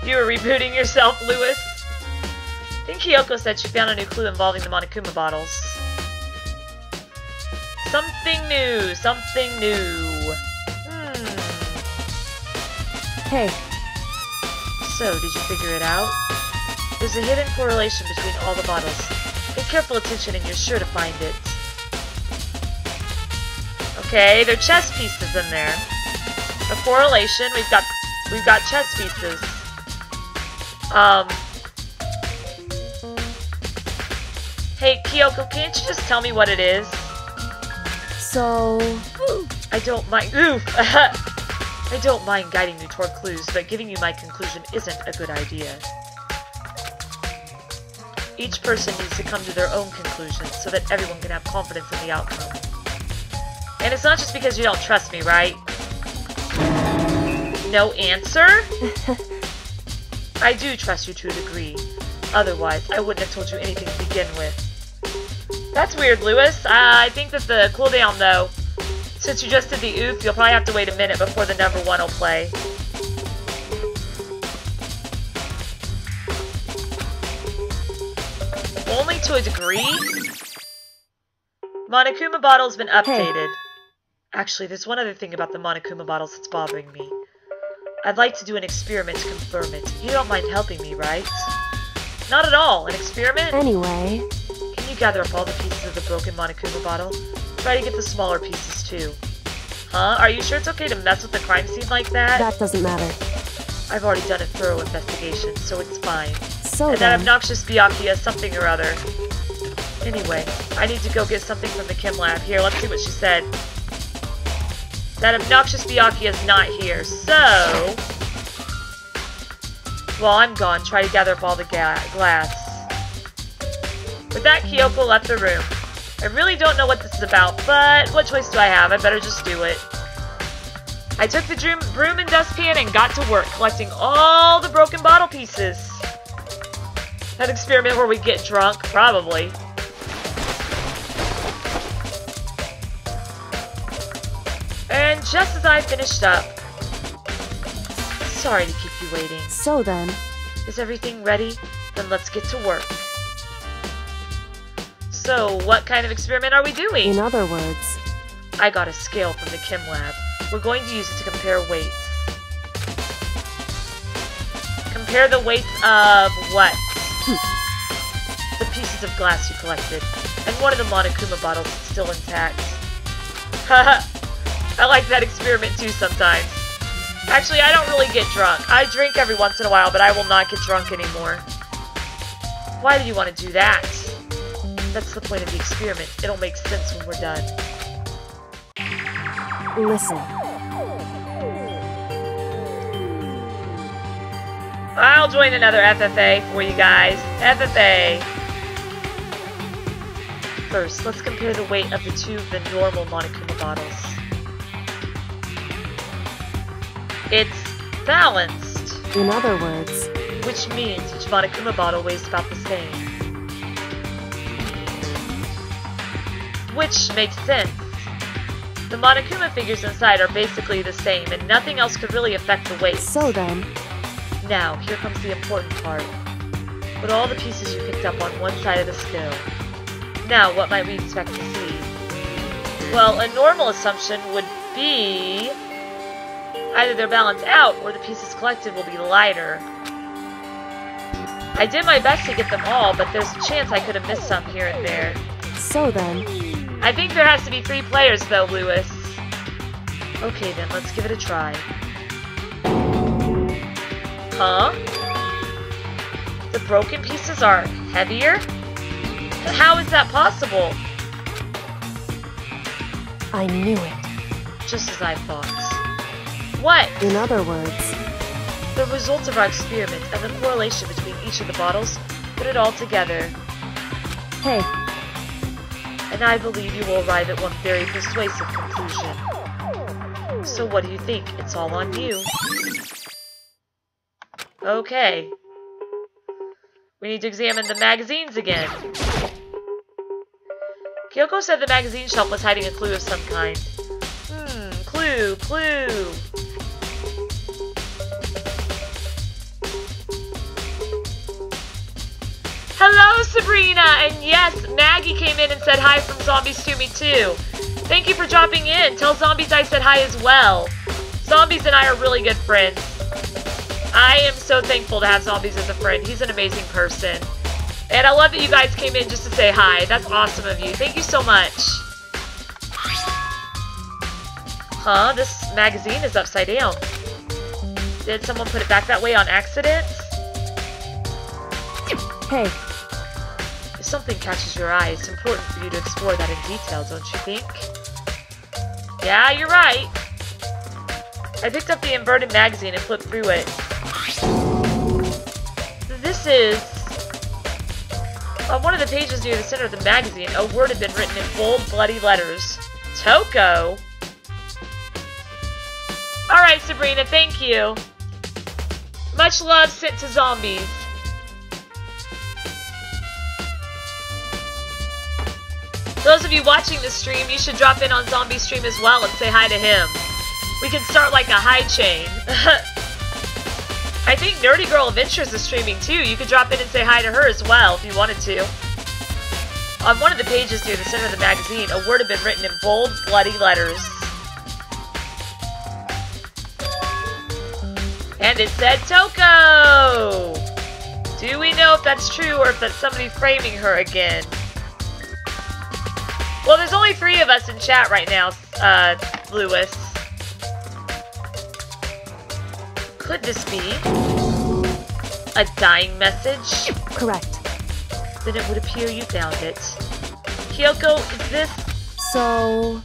You were rebooting yourself, Lewis? I think Kyoko said she found a new clue involving the Monokuma bottles. Something new, something new. Hey. So, did you figure it out? There's a hidden correlation between all the bottles. Pay careful attention and you're sure to find it. Okay, there are chess pieces in there. A correlation, we've got chess pieces. Hey, Kyoko, can't you just tell me what it is? So... I don't mind. Oof! I don't mind guiding you toward clues, but giving you my conclusion isn't a good idea. Each person needs to come to their own conclusion so that everyone can have confidence in the outcome. And it's not just because you don't trust me, right? No answer? I do trust you to a degree. Otherwise, I wouldn't have told you anything to begin with. That's weird, Lewis. I think that the cooldown, though, since you just did the oof, you'll probably have to wait a minute before the number 1 will play. Only to a degree? Monokuma Bottle's been updated. Hey. Actually, there's one other thing about the Monokuma Bottles that's bothering me. I'd like to do an experiment to confirm it. You don't mind helping me, right? Not at all. An experiment? Anyway... Can you gather up all the pieces of the broken Monokuma Bottle? Try to get the smaller pieces, too. Huh? Are you sure it's okay to mess with the crime scene like that? That doesn't matter. I've already done a thorough investigation, so it's fine. So and that obnoxious Byakuya has something or other. Anyway, I need to go get something from the Chem Lab. Here, let's see what she said. That obnoxious Byakuya is not here, so... While I'm gone, try to gather up all the glass. With that, Kyoko left the room. I really don't know what this is about, but what choice do I have? I better just do it. I took the broom and dustpan and got to work, collecting all the broken bottle pieces. An experiment where we get drunk? Probably. And just as I finished up... Sorry to keep you waiting. So then... Is everything ready? Then let's get to work. So, what kind of experiment are we doing? In other words... I got a scale from the Chem Lab. We're going to use it to compare weights. Compare the weights of what? The pieces of glass you collected. And one of the Monokuma bottles is still intact. Haha. I like that experiment too sometimes. Actually, I don't really get drunk. I drink every once in a while, but I will not get drunk anymore. Why do you want to do that? That's the point of the experiment. It'll make sense when we're done. Listen. I'll join another FFA for you guys. FFA. First, let's compare the weight of the normal Monokuma bottles. It's balanced. In other words... Which means each Monokuma bottle weighs about the same. Which makes sense. The Monokuma figures inside are basically the same, and nothing else could really affect the weight. So then... Now, here comes the important part. Put all the pieces you picked up on one side of the scale. Now, what might we expect to see? Well, a normal assumption would be... either they're balanced out, or the pieces collected will be lighter. I did my best to get them all, but there's a chance I could have missed some here and there. So then... I think there has to be 3 players, though, Lewis. Okay, then, let's give it a try. Huh? The broken pieces are heavier? How is that possible? I knew it. Just as I thought. What? In other words... The results of our experiment and the correlation between each of the bottles put it all together. Hey. And I believe you will arrive at one very persuasive conclusion. So what do you think? It's all on you. Okay. We need to examine the magazines again. Kyoko said the magazine shelf was hiding a clue of some kind. Clue. Hello, Sabrina! And yes, Maggie came in and said hi from Zombies to me too. Thank you for dropping in. Tell Zombies I said hi as well. Zombies and I are really good friends. I am so thankful to have Zombies as a friend. He's an amazing person. And I love that you guys came in just to say hi. That's awesome of you. Thank you so much. Huh? This magazine is upside down. Did someone put it back that way on accident? Hey. If something catches your eye, it's important for you to explore that in detail, don't you think? Yeah, you're right. I picked up the inverted magazine and flipped through it. This is... On one of the pages near the center of the magazine, a word had been written in bold, bloody letters. Toko! Alright, Sabrina, thank you. Much love sent to Zombies. Those of you watching this stream, you should drop in on Zombie's stream as well and say hi to him. We can start like a hi chain. I think Nerdy Girl Adventures is streaming too. You could drop in and say hi to her as well if you wanted to. On one of the pages near the center of the magazine, a word had been written in bold, bloody letters. And it said Toko! Do we know if that's true or if that's somebody framing her again? Well, there's only 3 of us in chat right now, Lewis. Could this be a dying message? Correct. Then it would appear you found it. Kyoko, is this? So...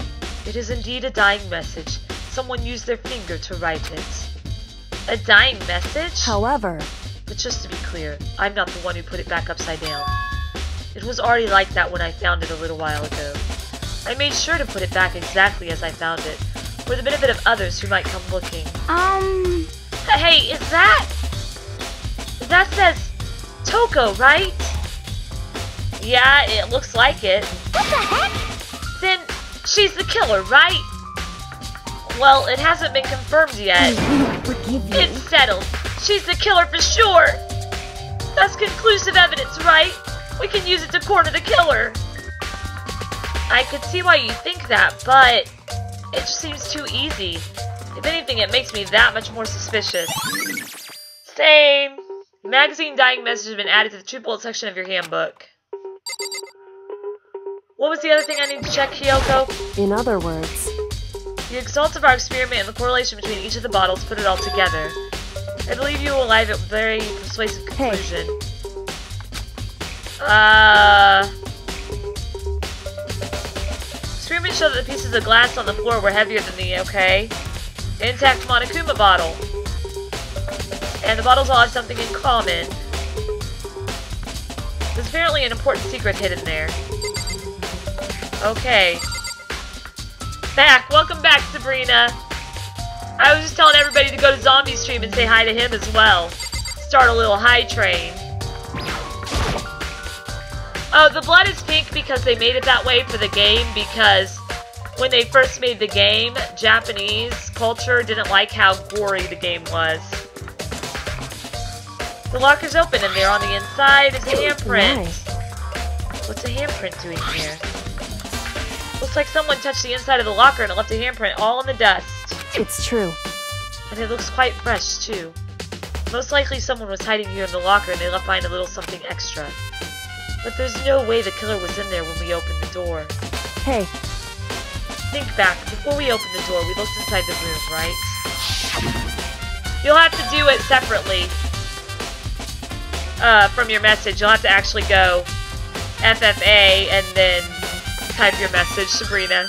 It is indeed a dying message. Someone used their finger to write it. A dying message? However... But just to be clear, I'm not the one who put it back upside down. It was already like that when I found it a little while ago. I made sure to put it back exactly as I found it, for the benefit of others who might come looking. Hey, is that... That says Toko, right? Yeah, it looks like it. What the heck? Then she's the killer, right? Well, it hasn't been confirmed yet. We won't forgive you. It's settled. She's the killer for sure. That's conclusive evidence, right? We can use it to corner the killer. I could see why you think that, but it just seems too easy. If anything, it makes me that much more suspicious. Same. Magazine dying message has been added to the true bullet section of your handbook. What was the other thing I need to check, Kyoko? In other words... The results of our experiment and the correlation between each of the bottles put it all together. I believe you will arrive at a very persuasive conclusion. Experiments show that the pieces of glass on the floor were heavier than the, intact Monokuma bottle. And the bottles all have something in common. There's apparently an important secret hidden there. Okay. Welcome back, Sabrina. I was just telling everybody to go to Zombie's stream and say hi to him as well. Start a little hi train. Oh, the blood is pink because they made it that way for the game, because when they first made the game, Japanese culture didn't like how gory the game was. The locker's open and there on the inside is a handprint. Nice. What's a handprint doing here? Looks like someone touched the inside of the locker and it left a handprint all in the dust. It's true. And it looks quite fresh, too. Most likely someone was hiding here in the locker and they left behind a little something extra. But there's no way the killer was in there when we opened the door. Hey. Think back. Before we opened the door, we looked inside the room, right? You'll have to do it separately. From your message. You'll have to actually go FFA and then type your message, Sabrina.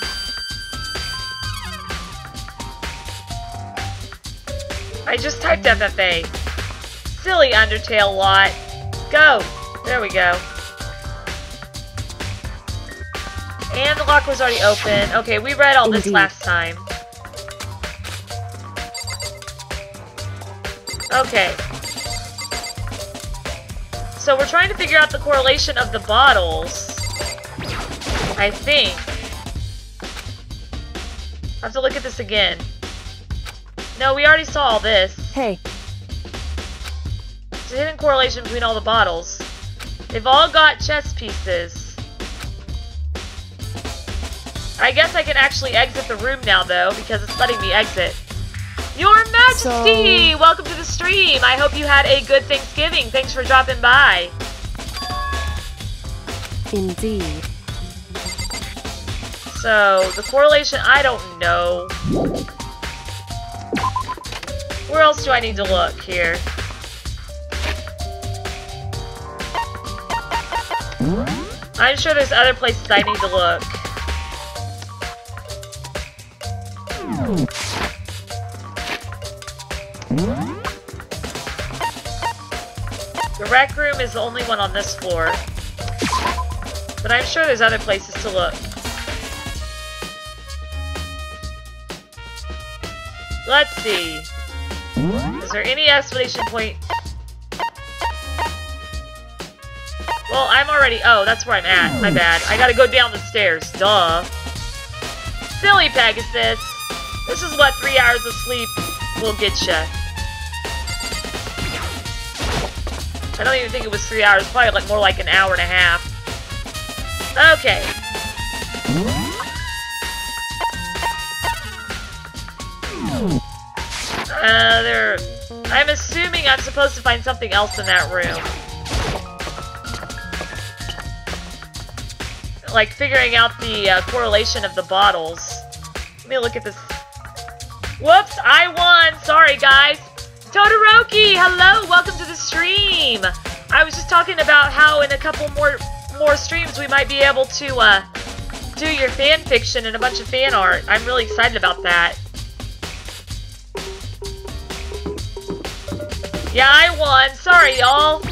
I just typed FFA. Silly Undertale lot. Go! There we go. And the locker was already open. Okay, we read all this last time. Okay. So we're trying to figure out the correlation of the bottles. I think. I have to look at this again. No, we already saw all this. Hey. There's a hidden correlation between all the bottles. They've all got chess pieces. I guess I can actually exit the room now, though, because it's letting me exit. Your Majesty! Welcome to the stream! I hope you had a good Thanksgiving. Thanks for dropping by. Indeed. So, the correlation, I don't know. Where else do I need to look here? I'm sure there's other places I need to look. The rec room is the only one on this floor. But I'm sure there's other places to look. Let's see. Is there any explanation point? Well, I'm already... Oh, that's where I'm at. My bad. I gotta go down the stairs. Duh. Silly Pegasus. This is what 3 hours of sleep will get you. I don't even think it was 3 hours. Probably like more like an hour and a half. Okay. I'm assuming I'm supposed to find something else in that room. Like figuring out the correlation of the bottles. Let me look at this. Whoops, I won! Sorry, guys. Todoroki, hello! Welcome to the stream! I was just talking about how in a couple more streams we might be able to do your fan fiction and a bunch of fan art. I'm really excited about that. Yeah, I won. Sorry, y'all.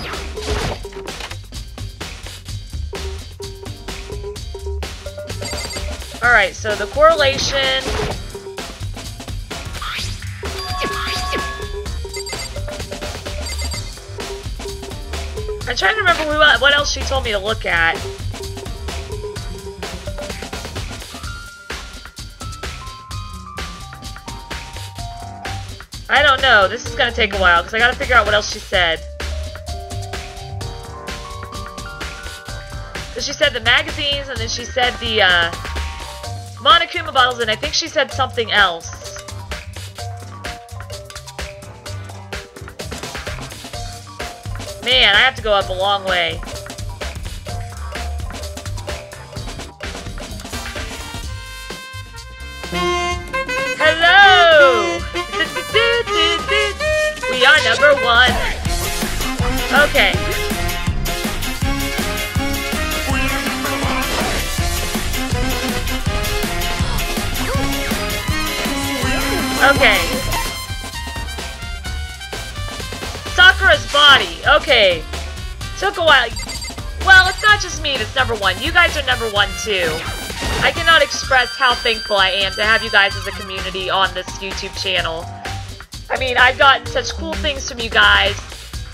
Alright, so the correlation... I'm trying to remember what else she told me to look at. I don't know. This is going to take a while because I got to figure out what else she said. Because she said the magazines and then she said the Monokuma bottles and I think she said something else. Man, I have to go up a long way. Hello! We are number 1. Okay. Okay. Sakura's body. Okay. Took a while. Well, it's not just me that's number 1. You guys are number 1 too. I cannot express how thankful I am to have you guys as a community on this YouTube channel. I mean, I've gotten such cool things from you guys.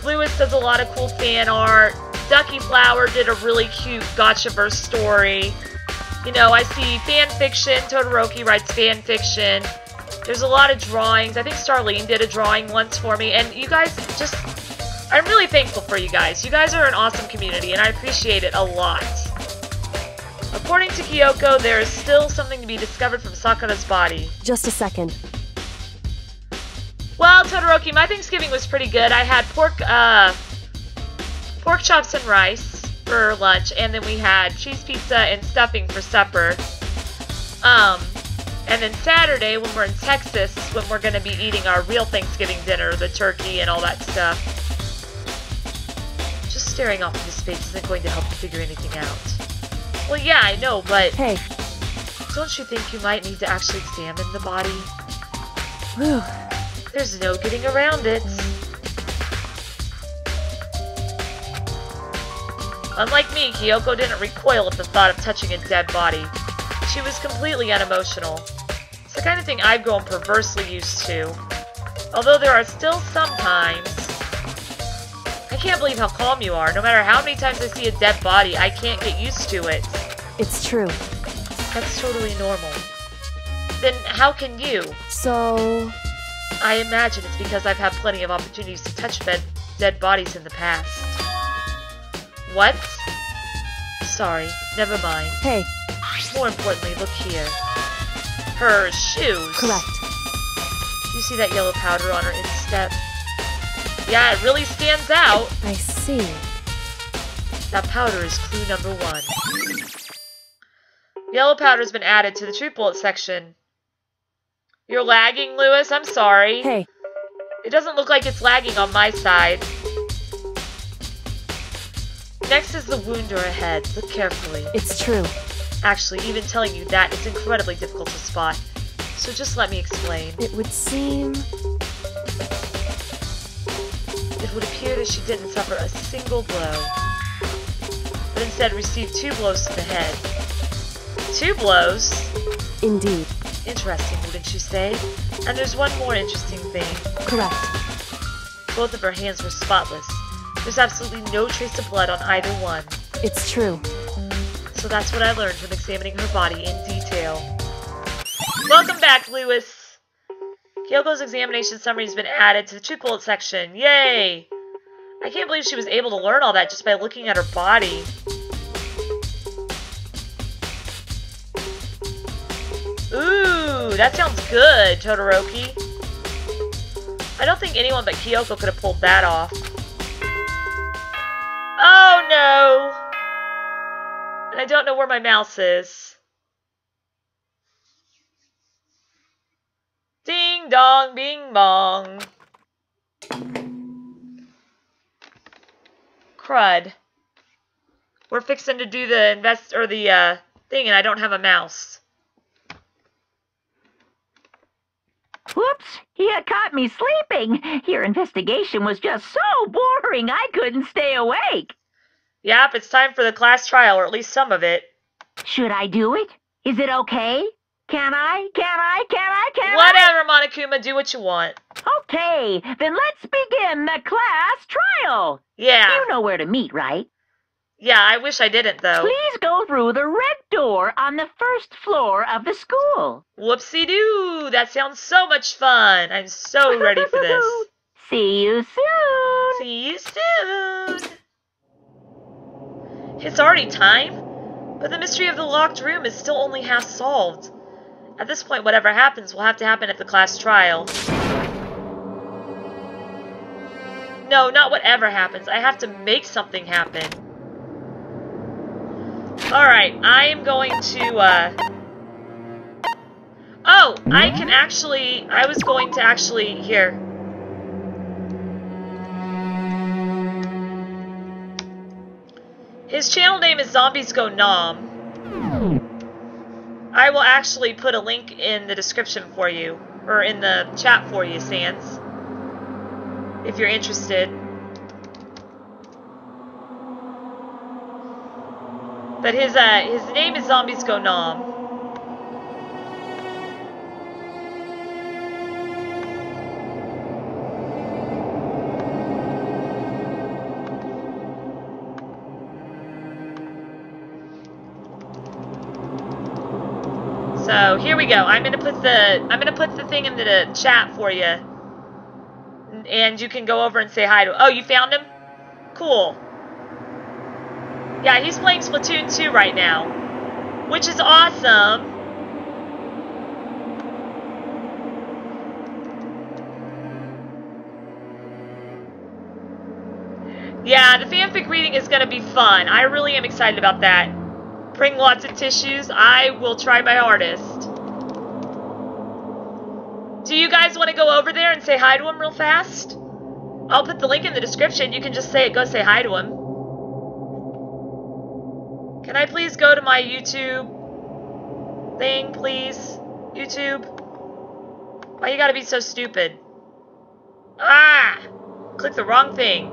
Lewis does a lot of cool fan art. Ducky Flower did a really cute Gotchaverse story. You know, I see fan fiction. Todoroki writes fan fiction. There's a lot of drawings. I think Starlene did a drawing once for me. And you guys just... I'm really thankful for you guys. You guys are an awesome community, and I appreciate it a lot. According to Kyoko, there is still something to be discovered from Sakura's body. Just a second. Well, Todoroki, my Thanksgiving was pretty good. I had pork chops and rice for lunch, and then we had cheese pizza and stuffing for supper. And then Saturday, when we're in Texas, is when we're going to be eating our real Thanksgiving dinner, the turkey and all that stuff. Just staring off into space isn't going to help you figure anything out. Well, yeah, I know, but... Hey. Don't you think you might need to actually examine the body? Whew. There's no getting around it. Unlike me, Kyoko didn't recoil at the thought of touching a dead body. She was completely unemotional. It's the kind of thing I've grown perversely used to. Although there are still some times... I can't believe how calm you are. No matter how many times I see a dead body, I can't get used to it. It's true. That's totally normal. Then how can you? So... I imagine it's because I've had plenty of opportunities to touch dead bodies in the past. What? Sorry, never mind. Hey. More importantly, look here. Her shoes. Correct. You see that yellow powder on her instep? Yeah, it really stands out. I see. That powder is clue number 1. Yellow powder's been added to the truth bullet section. You're lagging, Lewis? I'm sorry. Hey. It doesn't look like it's lagging on my side. Next is the wound to her head. Look carefully. It's true. Actually, even telling you that is incredibly difficult to spot. So just let me explain. It would seem... It would appear that she didn't suffer a single blow, but instead received 2 blows to the head. 2 blows? Indeed. Interesting, wouldn't you say? And there's one more interesting thing. Correct. Both of her hands were spotless. There's absolutely no trace of blood on either one. It's true. So that's what I learned from examining her body in detail. Welcome back, Lewis! Kyoko's examination summary has been added to the truth bullet section. Yay! I can't believe she was able to learn all that just by looking at her body. Ooh, that sounds good, Todoroki. I don't think anyone but Kyoko could have pulled that off. Oh no! And I don't know where my mouse is. Ding dong, bing bong. Crud. We're fixing to do the thing and I don't have a mouse. Whoops! You caught me sleeping. Your investigation was just so boring I couldn't stay awake. Yep, it's time for the class trial, or at least some of it. Should I do it? Is it okay? Can I? Whatever, Monokuma, do what you want. Okay, then let's begin the class trial. Yeah. You know where to meet, right? Yeah, I wish I didn't, though. Please go through the red door on the first floor of the school. Whoopsie-doo! That sounds so much fun. I'm so ready for this. See you soon. See you soon. It's already time, but the mystery of the locked room is still only half solved. At this point, whatever happens will have to happen at the class trial. No, not whatever happens. I have to make something happen. Alright, I am going to, Oh, I was going to actually, here. His channel name is Zombies Go Nom. I will actually put a link in the description for you, or in the chat for you, Sans, if you're interested. But his name is Zombies Go Nom. So here we go. I'm gonna put the thing in the chat for you, and you can go over and say hi to him. Oh, you found him? Cool. Yeah, he's playing Splatoon 2 right now, which is awesome. Yeah, the fanfic reading is gonna be fun. I really am excited about that. Bring lots of tissues. I will try my hardest. Do you guys want to go over there and say hi to him real fast? I'll put the link in the description. You can just go say hi to him. Can I please go to my YouTube thing, please? YouTube? Why you gotta be so stupid? Ah! Click the wrong thing.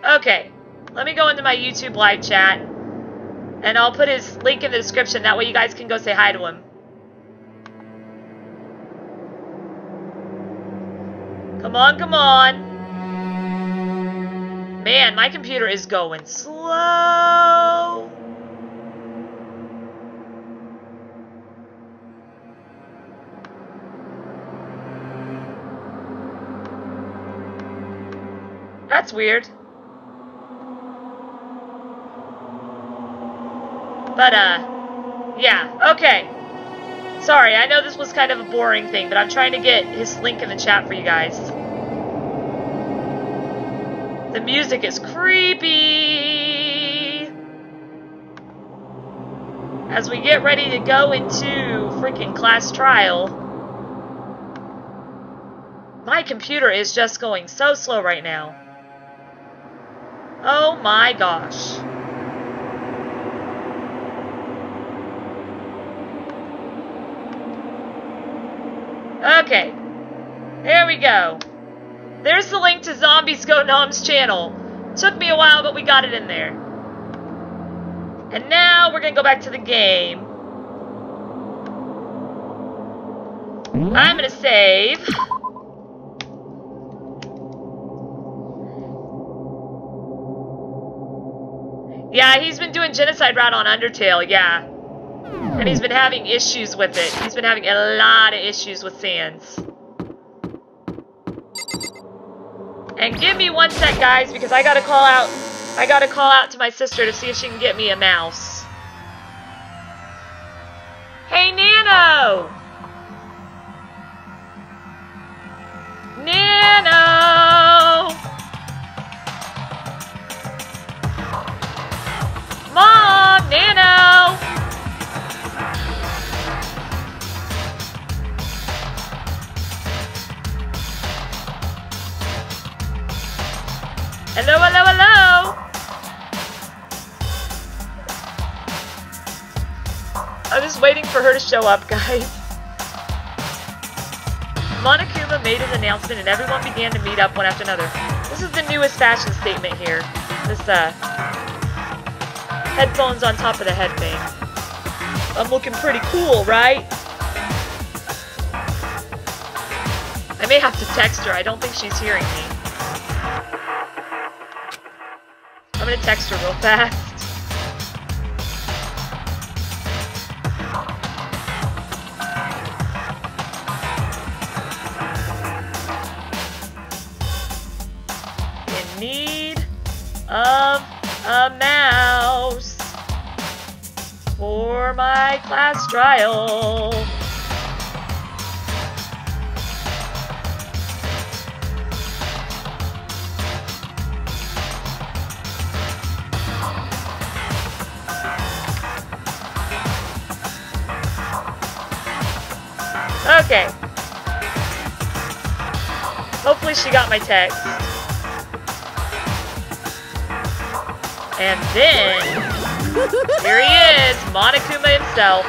Okay, let me go into my YouTube live chat, and I'll put his link in the description. That way you guys can go say hi to him. Come on, come on. Man, my computer is going slow. That's weird. But, yeah, okay. Sorry, I know this was kind of a boring thing, but I'm trying to get his link in the chat for you guys. The music is creepy! As we get ready to go into freaking class trial. My computer is just going so slow right now. Oh my gosh. Okay, there we go. There's the link to Zombies Go Nom's channel. Took me a while, but we got it in there. And now we're gonna go back to the game. I'm gonna save. Yeah, he's been doing genocide route on Undertale, yeah. And he's been having issues with it. He's been having a lot of issues with Sans. And give me one sec, guys, because I gotta call out to my sister to see if she can get me a mouse. Hey, Nano! Nano! Mom! Nano! Hello, hello, hello! I'm just waiting for her to show up, guys. Monokuma made his announcement and everyone began to meet up one after another. This is the newest fashion statement here. This, headphones on top of the head thing. I'm looking pretty cool, right? I may have to text her. I don't think she's hearing me. I'm gonna text her real fast. In need of a mouse for my class trial. Okay. Hopefully she got my text. And then, here he is, Monokuma himself.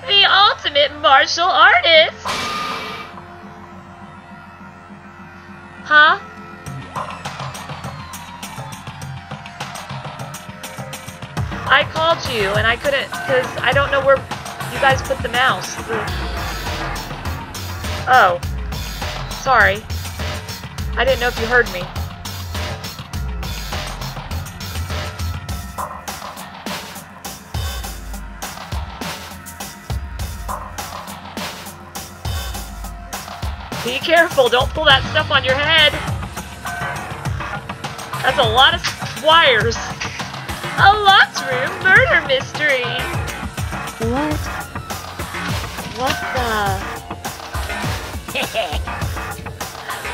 The ultimate martial artist! Huh? I called you and I couldn't, because I don't know where you guys put the mouse. Oh. Sorry. I didn't know if you heard me. Be careful, don't pull that stuff on your head. That's a lot of wires. A locked room murder mystery. What? What the?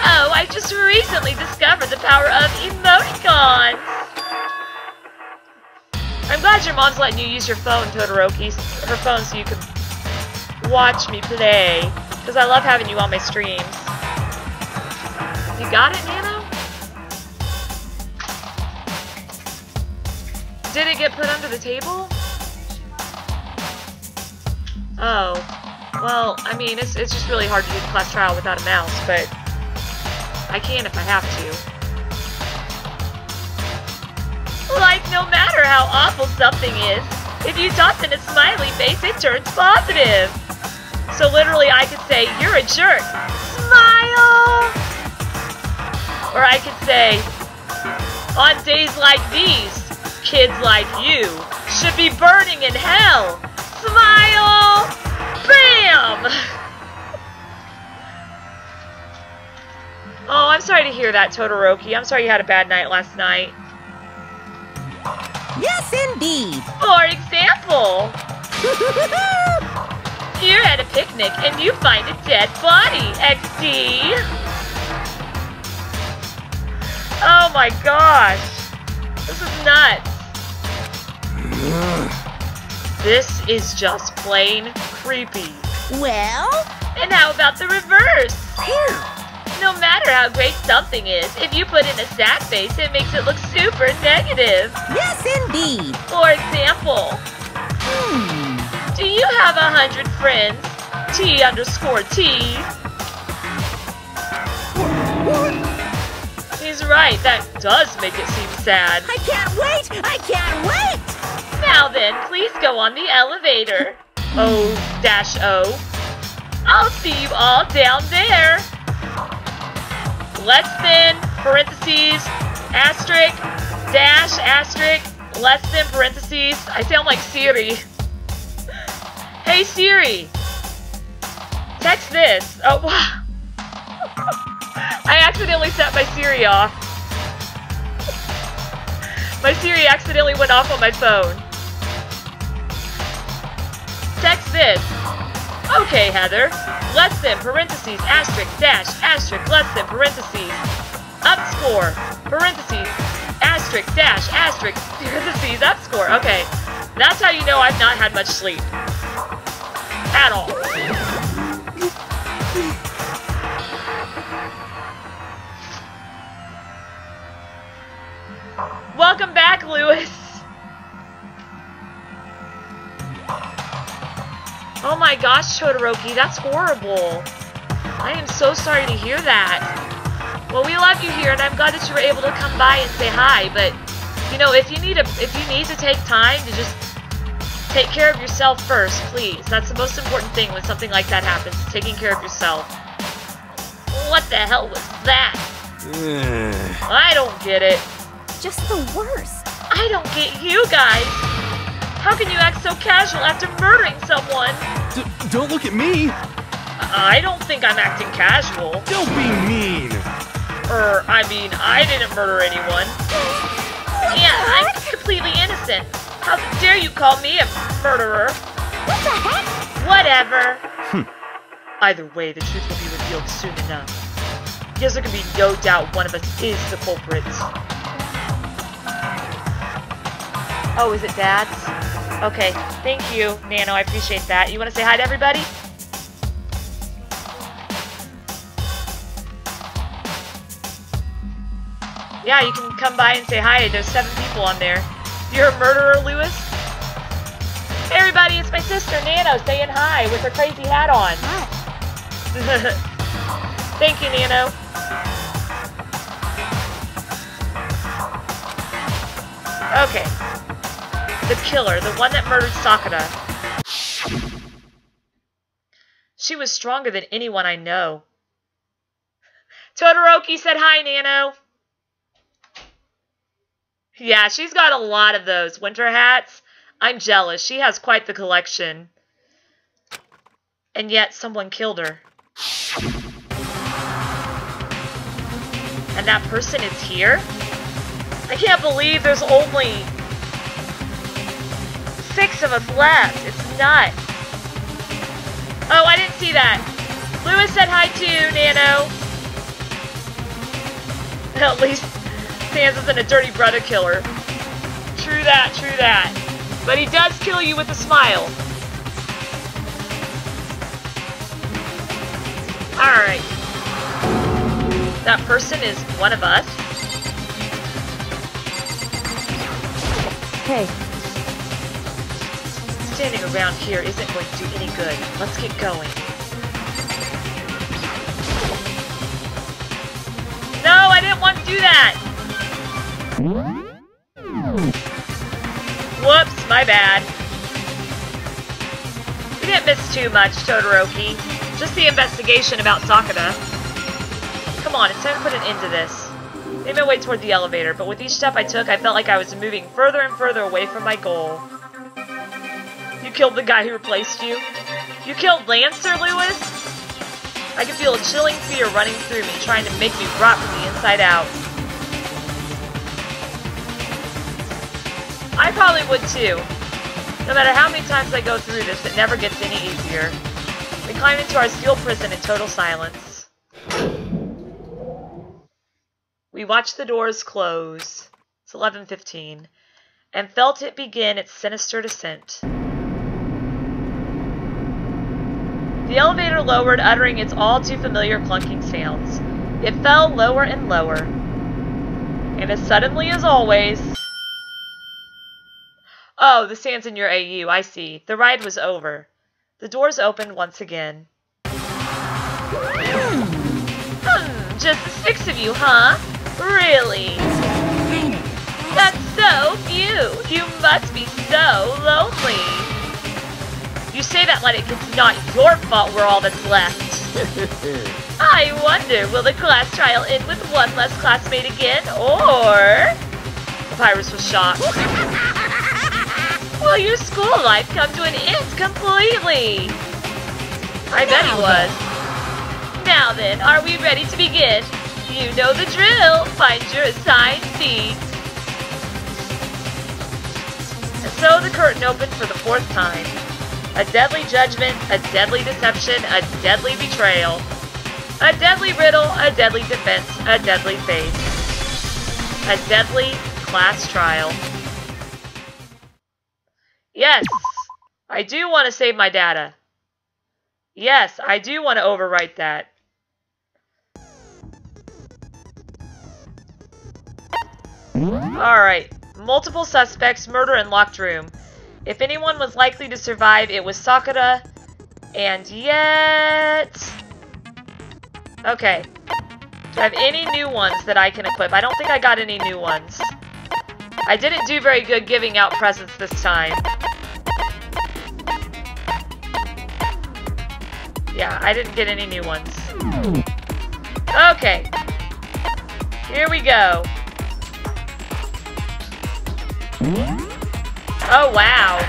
Oh, I just recently discovered the power of emoticons. I'm glad your mom's letting you use your phone, Todoroki, her phone, so you can watch me play. Because I love having you on my streams. You got it, Nano? Did it get put under the table? Oh. Well, I mean, it's just really hard to do the class trial without a mouse, but I can if I have to. Like, no matter how awful something is, if you toss in a smiley face, it turns positive. So literally, I could say, you're a jerk. Smile! Or I could say, on days like these, kids like you should be burning in hell. Smile! Bam! Oh, I'm sorry to hear that, Todoroki. I'm sorry you had a bad night last night. Yes, indeed. For example, you're at a picnic and you find a dead body, XD. Oh my gosh. This is nuts. This is just plain creepy. Well? And how about the reverse? Phew. No matter how great something is, if you put in a sad face, it makes it look super negative. Yes, indeed. For example, do you have 100 friends? T_T. He's right, that does make it seem sad. I can't wait! I can't wait! Now then, please go on the elevator. O-O. I'll see you all down there. Less than, parentheses, asterisk, dash, asterisk, less than, parentheses. I sound like Siri. Hey Siri! Text this. Oh, wow. I accidentally set my Siri off. My Siri accidentally went off on my phone. Text this. Okay, Heather. Less than, parentheses, asterisk, dash, asterisk, less than, parentheses. Up score, parentheses, asterisk, dash, asterisk, parentheses, up score. Okay. That's how you know I've not had much sleep. At all. Welcome back, Lewis. Oh my gosh, Todoroki, that's horrible. I am so sorry to hear that. Well, we love you here, and I'm glad that you were able to come by and say hi. But you know, if you need to take time to just take care of yourself first, please. That's the most important thing when something like that happens, is taking care of yourself. What the hell was that? I don't get it. Just the worst. I don't get you guys. How can you act so casual after murdering someone? Don't look at me. I don't think I'm acting casual. Don't be mean. I mean, I didn't murder anyone. Yeah, I'm completely innocent. How dare you call me a murderer? What the heck? Whatever. Either way, the truth will be revealed soon enough. Yes, there can be no doubt one of us is the culprit. Oh, is it Dad's? Okay, thank you, Nano, I appreciate that. You want to say hi to everybody? Yeah, you can come by and say hi. There's 7 people on there. You're a murderer, Lewis? Hey everybody, it's my sister, Nano, saying hi with her crazy hat on. Hi. Thank you, Nano. Okay. The killer, the one that murdered Sakura. She was stronger than anyone I know. Todoroki said hi, Nano. Yeah, she's got a lot of those winter hats. I'm jealous. She has quite the collection. And yet, someone killed her. And that person is here? I can't believe there's only 6 of us left. It's nuts. Oh, I didn't see that. Lewis said hi too, Nano. At least Sans isn't a dirty brother killer. True that, true that. But he does kill you with a smile. Alright. That person is one of us. Hey. Standing around here isn't going to do any good. Let's get going. No, I didn't want to do that! Whoops, my bad. We didn't miss too much, Todoroki. Just the investigation about Sakura. Come on, it's time to put an end to this. Made my way toward the elevator, but with each step I took, I felt like I was moving further and further away from my goal. You killed the guy who replaced you? You killed Lancer, Lewis? I could feel a chilling fear running through me, trying to make me rot from the inside out. I probably would too. No matter how many times I go through this, it never gets any easier. We climbed into our steel prison in total silence. We watched the doors close. It's 11:15, and felt it begin its sinister descent. The elevator lowered, uttering its all-too-familiar clunking sounds. It fell lower and lower. And as suddenly as always... Oh, the Sans in your AU, I see. The ride was over. The doors opened once again. Just the 6 of you, huh? Really? That's so few. You must be so lonely. You say that like it's not your fault we're all that's left. I wonder, will the class trial end with one less classmate again, or... Papyrus was shocked. Will your school life come to an end completely? I bet he was. Now then, are we ready to begin? You know the drill. Find your assigned seat. And so the curtain opened for the 4th time. A deadly judgment, a deadly deception, a deadly betrayal. A deadly riddle, a deadly defense, a deadly fate. A deadly class trial. Yes, I do want to save my data. Yes, I do want to overwrite that. Alright, multiple suspects, murder in locked room. If anyone was likely to survive, it was Sakura. And yet... Okay. Do I have any new ones that I can equip? I don't think I got any new ones. I didn't do very good giving out presents this time. Yeah, I didn't get any new ones. Okay. Here we go. Oh, wow.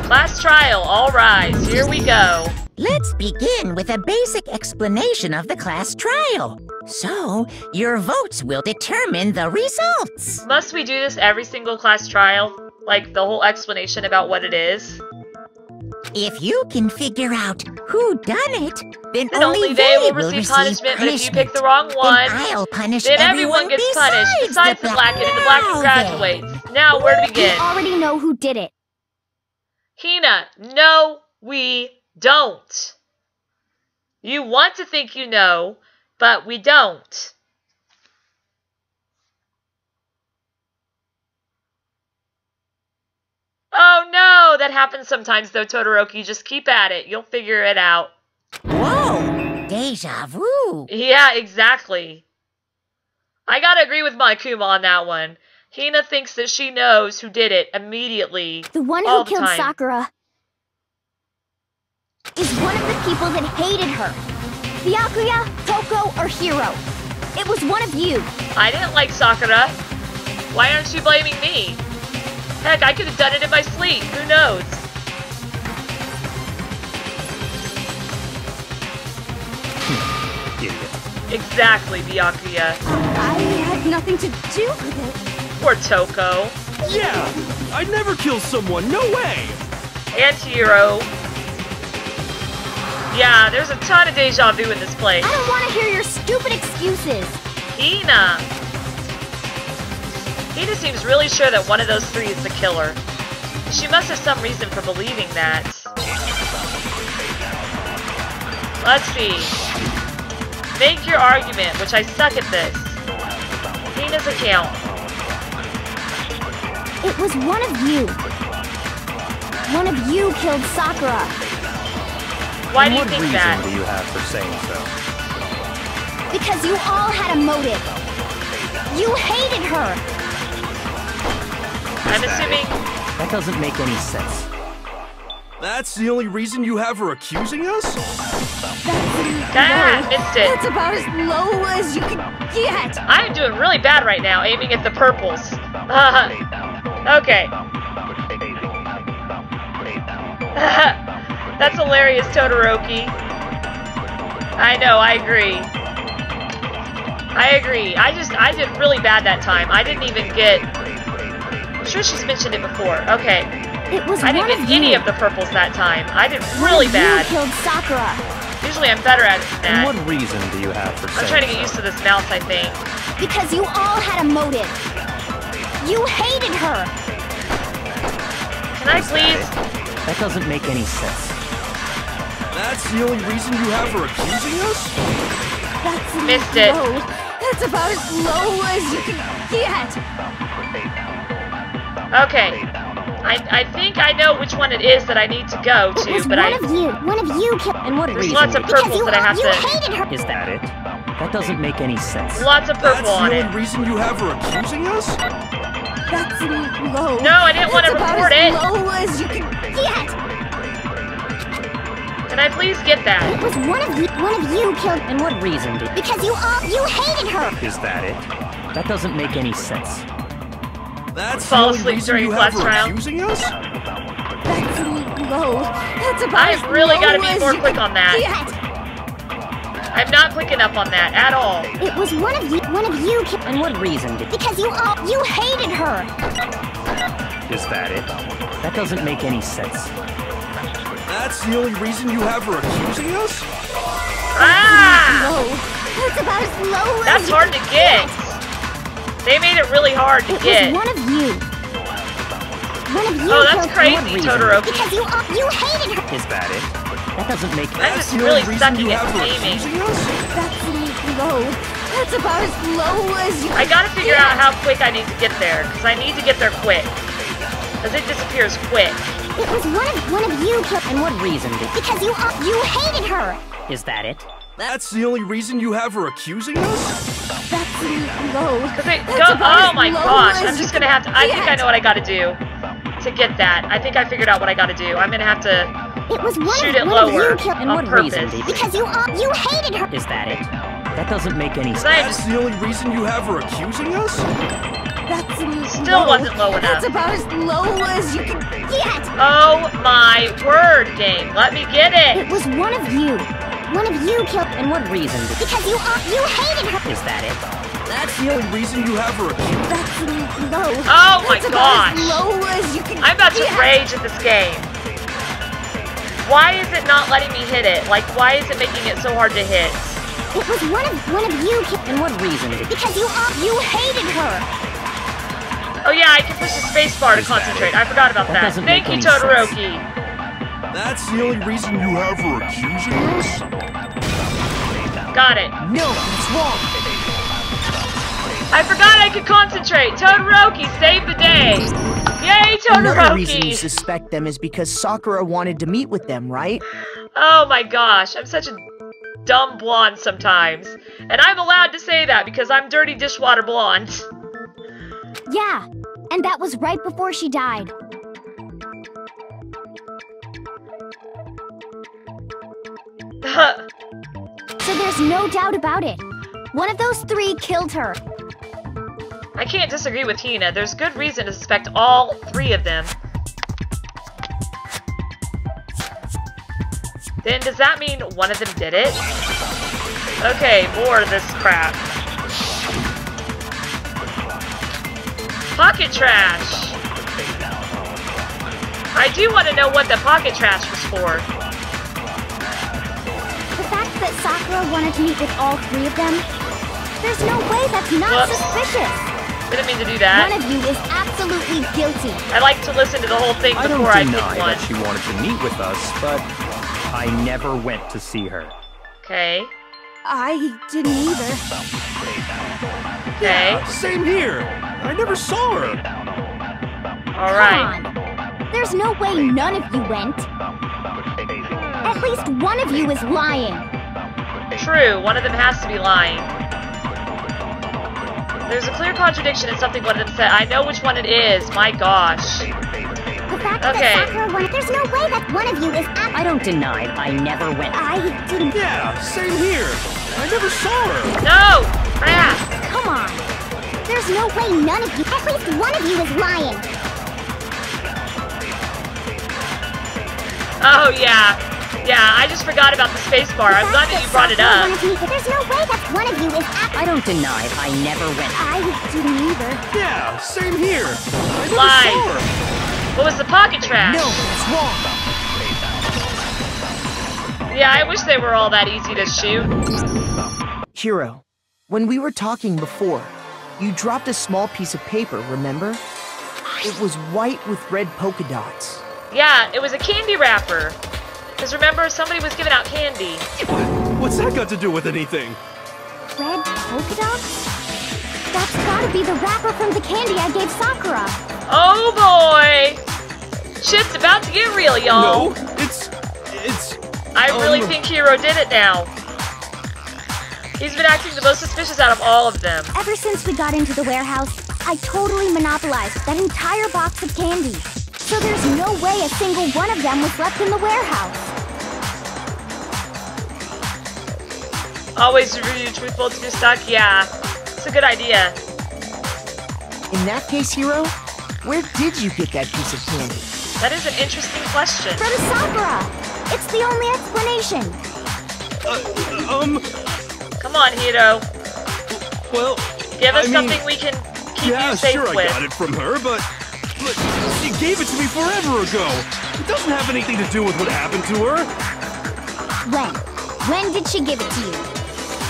Class trial, all rise. Here we go. Let's begin with a basic explanation of the class trial. So, your votes will determine the results. Must we do this every single class trial? Like, the whole explanation about what it is? If you can figure out who done it, then Then only they will receive punishment, but if you pick the wrong one, then I'll punish then everyone gets punished, besides the black kid, and the black kid graduates. Now, where to begin? We already know who did it. Hina, no, we don't. You want to think you know, but we don't. Oh no, that happens sometimes though, Todoroki. Just keep at it. You'll figure it out. Whoa! Deja vu! Yeah, exactly. I gotta agree with Monokuma on that one. Hina thinks that she knows who did it immediately. The one who killed Sakura is one of the people that hated her. Byakuya, Toko, or Hiro. It was one of you. I didn't like Sakura. Why aren't you blaming me? Heck, I could have done it in my sleep. Who knows? Idiot. Exactly, Byakuya. I had nothing to do with it. Poor Toko. Yeah! I'd never kill someone, no way! And Hiro. Yeah, there's a ton of deja vu in this place. I don't want to hear your stupid excuses. Hina. Hina seems really sure that one of those three is the killer. She must have some reason for believing that. Let's see. Make your argument, which I suck at this. Hina's account. It was one of you. One of you killed Sakura. Why do you think that? What reason do you have for saying so? Because you all had a motive. You hated her. I'm assuming... That doesn't make any sense. That's the only reason you have her accusing us? Ah, missed it. That's about as low as you can get. I'm doing really bad right now, aiming at the purples. Okay. That's hilarious, Todoroki. I know, I agree. I agree. I did really bad that time. I didn't even get... I'm sure she's mentioned it before. Okay. I didn't get any of the purples that time. I did really bad. You killed Sakura. Usually I'm better at it than that. And what reason do you have for saying I'm trying to get used to this mouse, I think. Because you all had a motive. You hated her. Can I please? That doesn't make any sense. That's the only reason you have her accusing us? That's Missed it. low. That's about as low as you can get. Okay. I think I know which one it is that I need to go to, but One of you killed. And what there's reason lots of purples that I have You to... hated her. is that it? That doesn't make any sense. Lots of purple That's on the it. only reason you have her accusing us? That's low. No, I didn't want to report it. That's about as low as you can get. Can I please get It that? was one of you killed. And what reason do Because you hated her. is that it? That doesn't make any sense. That's fall the only asleep reason during you class have for trial. accusing us? That's low. That's about as I've really low got to be as more you quick can on that. get. I'm not quick enough on that at all. It was one of you. And what reason did Because you hated her. Is that it? That doesn't make any sense. That's the only reason you have for accusing us? Ah! Low. That's about as low as That's you hard to can get. They made it really hard to It get. was one of you. One of you. Oh, that's killed crazy, reason? Todoroki. Because you hated her. Is that it? That doesn't make I'm That's just the really only reason sucking you at have for aiming. accusing us? That's low. That's about as low as you I gotta figure out how quick I need to get there, because I need to get there quick. Because it disappears quick. It was one of you killed. And what reason did Because you hated her. Is that it? That's the only reason you have for accusing us? That's low. Because it That's go. about Oh as my low gosh! as I'm you just gonna can have to. I think I get. know what I gotta do to get that. I think I figured out what I gotta do. I'm gonna have to It was shoot it one of lower you killed. And on what reason purpose. did Because you hated her. Is that it? That doesn't make any I sense. That's the only reason you have for accusing us? That's Still wasn't low enough. That's about as low as you can get. Oh my word, game! Let me get It it. was one of you. One of you killed. And what reason did Because you hated her. Is that it? That's the only reason you have for accusing us? That's low. Oh my That's about as gosh! low as you can I'm about to get. rage at this game. Why is it not letting me hit it? Like, why is it making it so hard to hit? It was one of you killed. And what reason did Because you hated her. Oh yeah, I can push the space bar to concentrate. I forgot about That that. doesn't Thank make you, any sense. Todoroki. That's the only reason you have for accusing us? Got it. No, it's wrong. I forgot I could concentrate. Todoroki, save the day. Yay, Another reason you Todoroki. suspect them is because Sakura wanted to meet with them, right? Oh my gosh, I'm such a dumb blonde sometimes. And I'm allowed to say that because I'm dirty dishwater blonde. Yeah, and that was right before she died. So there's no doubt about it. One of those three killed her. I can't disagree with Hina. There's good reason to suspect all three of them. Then does that mean one of them did it? Okay, more of this crap. Pocket trash! I do want to know what the pocket trash was for. The fact that Sakura wanted to meet with all three of them, there's no way that's not Whoops. suspicious. Didn't mean to do that. One of you is absolutely guilty. I like to listen to the whole thing I don't before I deny pick one. that she wanted to meet with us, but I never went to see her. Okay. I didn't either. Okay. Same here. I never saw her. Alright. Come on. There's no way none of you went. At least one of you is lying. True, one of them has to be lying. There's a clear contradiction in something one of them said. I know which one it is. My gosh. The fact Okay. that Sakura wanted, there's no way that one of you is I don't deny I never went. I didn't. Yeah, same here. I never saw her. No! Crap! Come on. There's no way none of you, at least one of you is lying. Oh, yeah. Yeah, I just forgot about the space bar. I'm glad that you brought it up. There's no way that one of you is I don't deny I never went. I didn't either. Yeah, same here. I never Lies. saw her. What was the pocket trash? No, it's wrong. Yeah, I wish they were all that easy to shoot. Hiro, when we were talking before, you dropped a small piece of paper, remember? It was white with red polka dots. Yeah, it was a candy wrapper. Because remember, somebody was giving out candy. What's that got to do with anything? Red polka dots? That's gotta be the wrapper from the candy I gave Sakura. Oh boy! Shit's about to get real, y'all. No, it's... I really think Hiro did it now. He's been acting the most suspicious out of all of them. Ever since we got into the warehouse, I totally monopolized that entire box of candy. So there's no way a single one of them was left in the warehouse. Always be truthful to be stuck? Yeah. It's a good idea. In that case, Hiro, Where did you get that piece of candy? That is an interesting question. From Sakura! It's the only explanation. Come on, Hiro. Well, Give us something we can keep you safe sure, with. I got it from her, but she gave it to me forever ago. It doesn't have anything to do with what happened to her. When? When did she give it to you?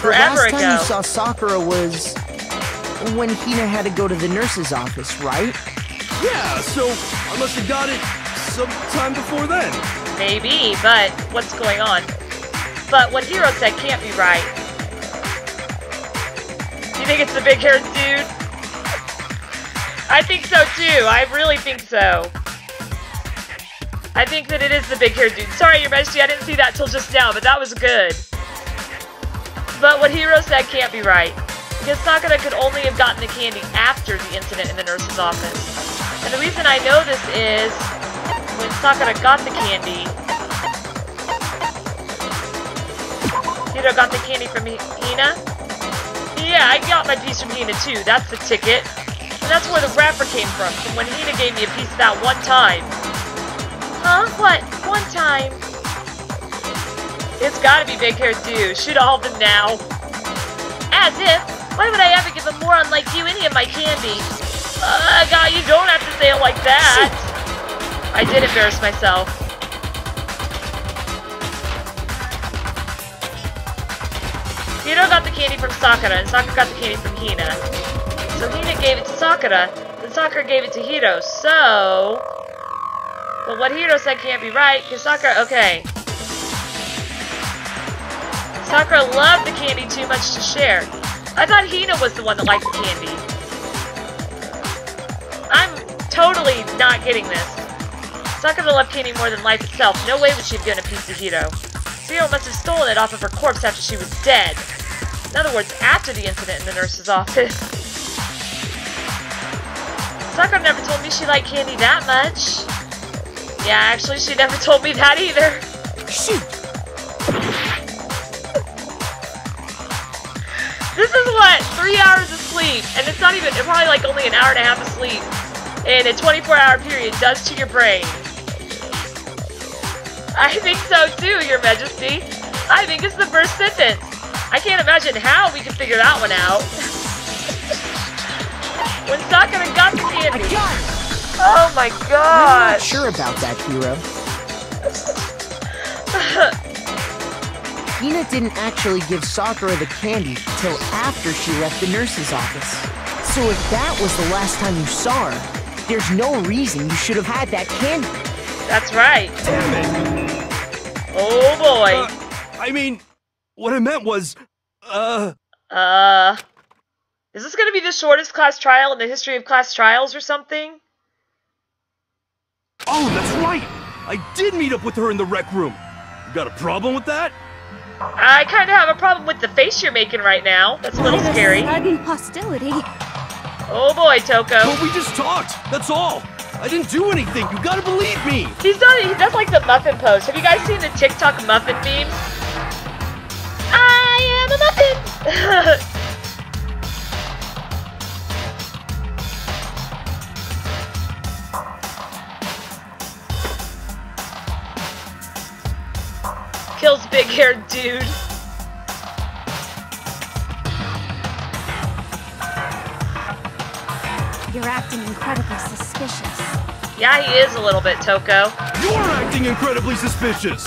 Forever Last time ago. you saw Sakura was when Hina had to go to the nurse's office, right? Yeah, so I must have got it sometime before then. Maybe, but what's going on? But what Hiro said can't be right. You think it's the big-haired dude? I think so too. I really think so. I think that it is the big-haired dude. Sorry, Your Majesty, I didn't see that till just now, but that was good. But what Hiro said can't be right. Because Sakura could only have gotten the candy after the incident in the nurse's office. And the reason I know this is when Sakura got the candy, Hiro got the candy from Hina? Yeah, I got my piece from Hina too. That's the ticket. And that's where the wrapper came from when Hina gave me a piece that one time. Huh? What? One time? It's gotta be big-haired dude. Shoot all of them now. As if. Why would I ever give a moron like you any of my candy? God, you don't have to say it like that. I did embarrass myself. Hiro got the candy from Sakura, and Sakura got the candy from Hina. So Hina gave it to Sakura, then Sakura gave it to Hiro, so... Well, what Hiro said can't be right, because Sakura... Okay. Sakura loved the candy too much to share. I thought Hina was the one that liked the candy. I'm totally not getting this. Sakura loved candy more than life itself. No way would she have given a piece to Hiro. Hiro must have stolen it off of her corpse after she was dead. In other words, after the incident in the nurse's office. Sakura never told me she liked candy that much. Yeah, actually, she never told me that either. Shoot! This is what? 3 hours of sleep. And it's not even, probably like only an hour and a half of sleep in a 24-hour period does to your brain. I think so too, Your Majesty. I think it's the first sentence. I can't imagine how we can figure that one out. When Sakura got the candy. Oh my god. I'm not sure about that, Hiro. Hina didn't actually give Sakura the candy till after she left the nurse's office. So if that was the last time you saw her, there's no reason you should have had that candy. That's right. Damn it. Oh boy. I mean, what I meant was, Is this gonna be the shortest class trial in the history of class trials or something? Oh, that's right! I did meet up with her in the rec room. You got a problem with that? I kind of have a problem with the face you're making right now. That's a little scary. Sudden hostility. Oh boy, Toko. But we just talked, that's all. I didn't do anything, you gotta believe me. He does like the muffin pose. Have you guys seen the TikTok muffin memes? I am a muffin! Kills big-haired dude. You're acting incredibly suspicious. Yeah, he is a little bit, Toko. You're acting incredibly suspicious.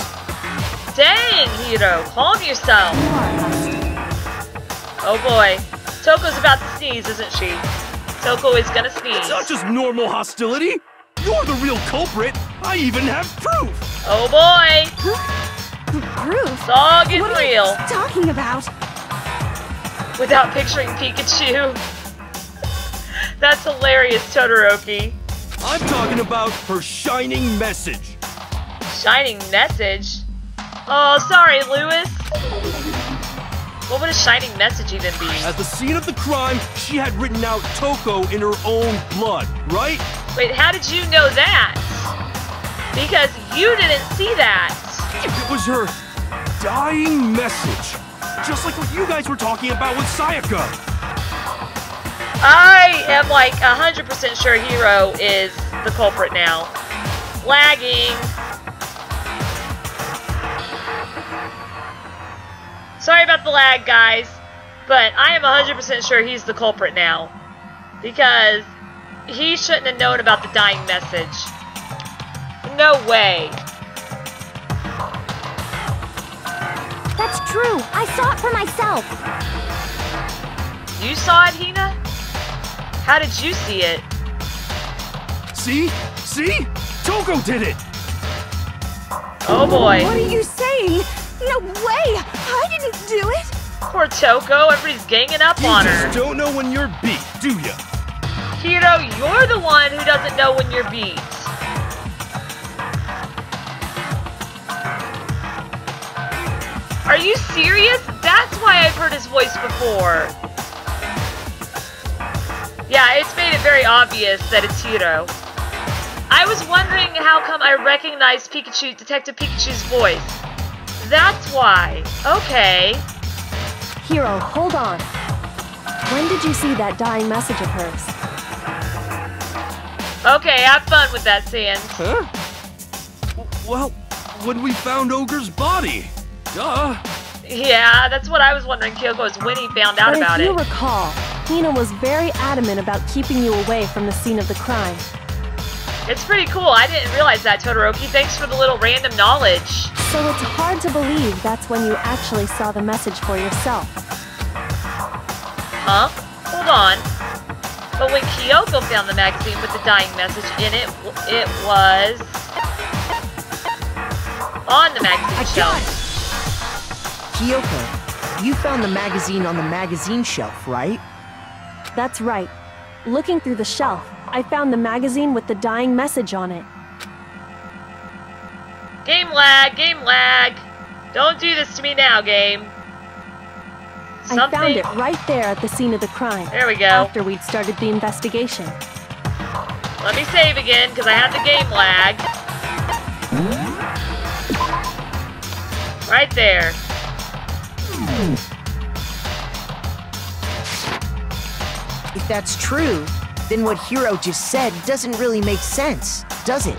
Dang, Hiro, calm yourself. You are hostile. Oh boy. Toko's about to sneeze, isn't she? Toko is gonna sneeze. It's not just normal hostility. You're the real culprit. I even have proof. Oh boy. Proof? It's all getting What are real. you talking about? Without picturing Pikachu. That's hilarious, Todoroki. I'm talking about her shining message. Shining message? Oh, sorry, Lewis. What would a shining message even be? At the scene of the crime, she had written out Toko in her own blood, right? Wait, how did you know that? Because you didn't see that. It was her dying message. Just like what you guys were talking about with Sayaka. I am like 100% sure Hiro is the culprit now. Lagging. Sorry about the lag, guys, but I am 100% sure he's the culprit now. Because he shouldn't have known about the dying message. No way. That's true. I saw it for myself. You saw it, Hina? How did you see it? See? See? Toko did it! Oh boy. What are you saying? No way! I didn't do it! Poor Toko, everybody's ganging up on You her. just don't know when you're beat, do ya? Hiro, you're the one who doesn't know when you're beat. Are you serious? That's why I've heard his voice before. Yeah, it's made it very obvious that it's Hiro. I was wondering how come I recognized Detective Pikachu's voice. That's why. Okay. Hiro, hold on. When did you see that dying message of hers? Okay, have fun with that, Sans. Huh? Well, when we found Ogre's body. Duh. Yeah, that's what I was wondering, Kyoko, is when he found out about But if it. you recall, Hina was very adamant about keeping you away from the scene of the crime. It's pretty cool. I didn't realize that, Todoroki. Thanks for the little random knowledge. So it's hard to believe that's when you actually saw the message for yourself. Huh? Hold on. But when Kyoko found the magazine with the dying message in it, it was on the magazine shelf. Kyoko, you found the magazine on the magazine shelf, right? That's right. Looking through the shelf, I found the magazine with the dying message on it. Game lag, game lag. Don't do this to me now, game. I found it right there at the scene of the crime. There we go. After we'd started the investigation. Let me save again, because I had the game lag. Right there. If that's true, then what Hiro just said doesn't really make sense, does it?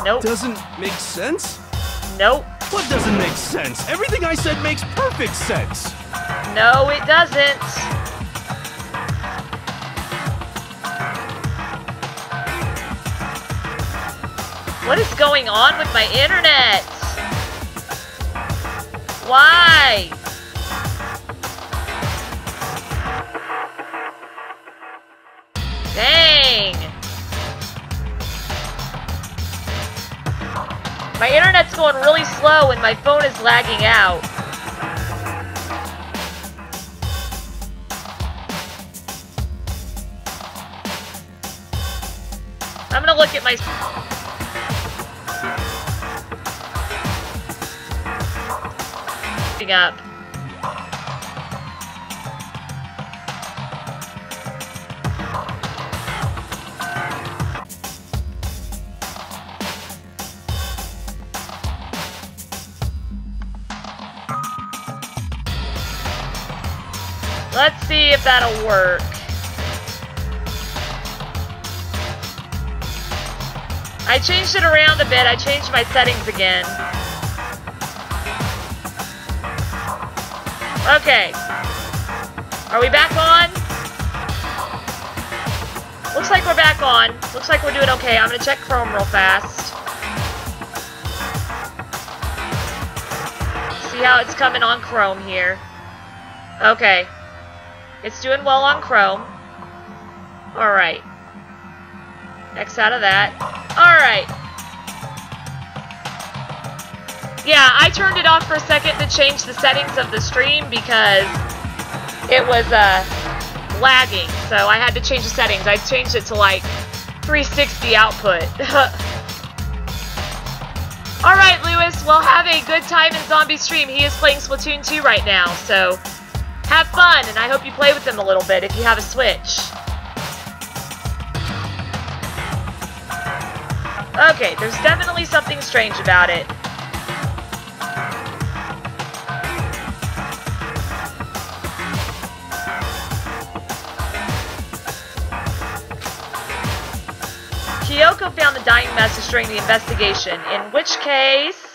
Nope. Doesn't make sense? Nope. What doesn't make sense? Everything I said makes perfect sense. No, it doesn't. What is going on with my internet? Why? Dang. My internet's going really slow and my phone is lagging out. I'm gonna look at my... up. Let's see if that'll work. I changed it around a bit. I changed my settings again. Okay. Are we back on? Looks like we're back on. Looks like we're doing okay. I'm gonna check Chrome real fast. See how it's coming on Chrome here. Okay. It's doing well on Chrome. Alright. X out of that. Alright. Yeah, I turned it off for a second to change the settings of the stream because it was lagging. So I had to change the settings. I changed it to like 360 output. Alright, Lewis. Well, have a good time in Zombie Stream. He is playing Splatoon 2 right now. So have fun, and I hope you play with him a little bit if you have a Switch. Okay, there's definitely something strange about it. Kyoko found the dying message during the investigation, in which case...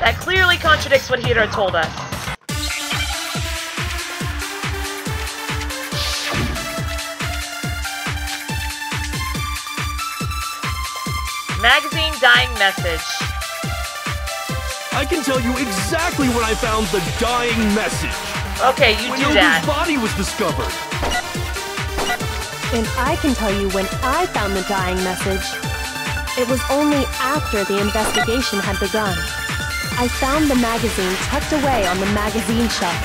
That clearly contradicts what Hiro told us. Magazine dying message. I can tell you exactly when I found the dying message. Okay, you do that. When Ogre's body was discovered. And I can tell you when I found the dying message. It was only after the investigation had begun. I found the magazine tucked away on the magazine shelf.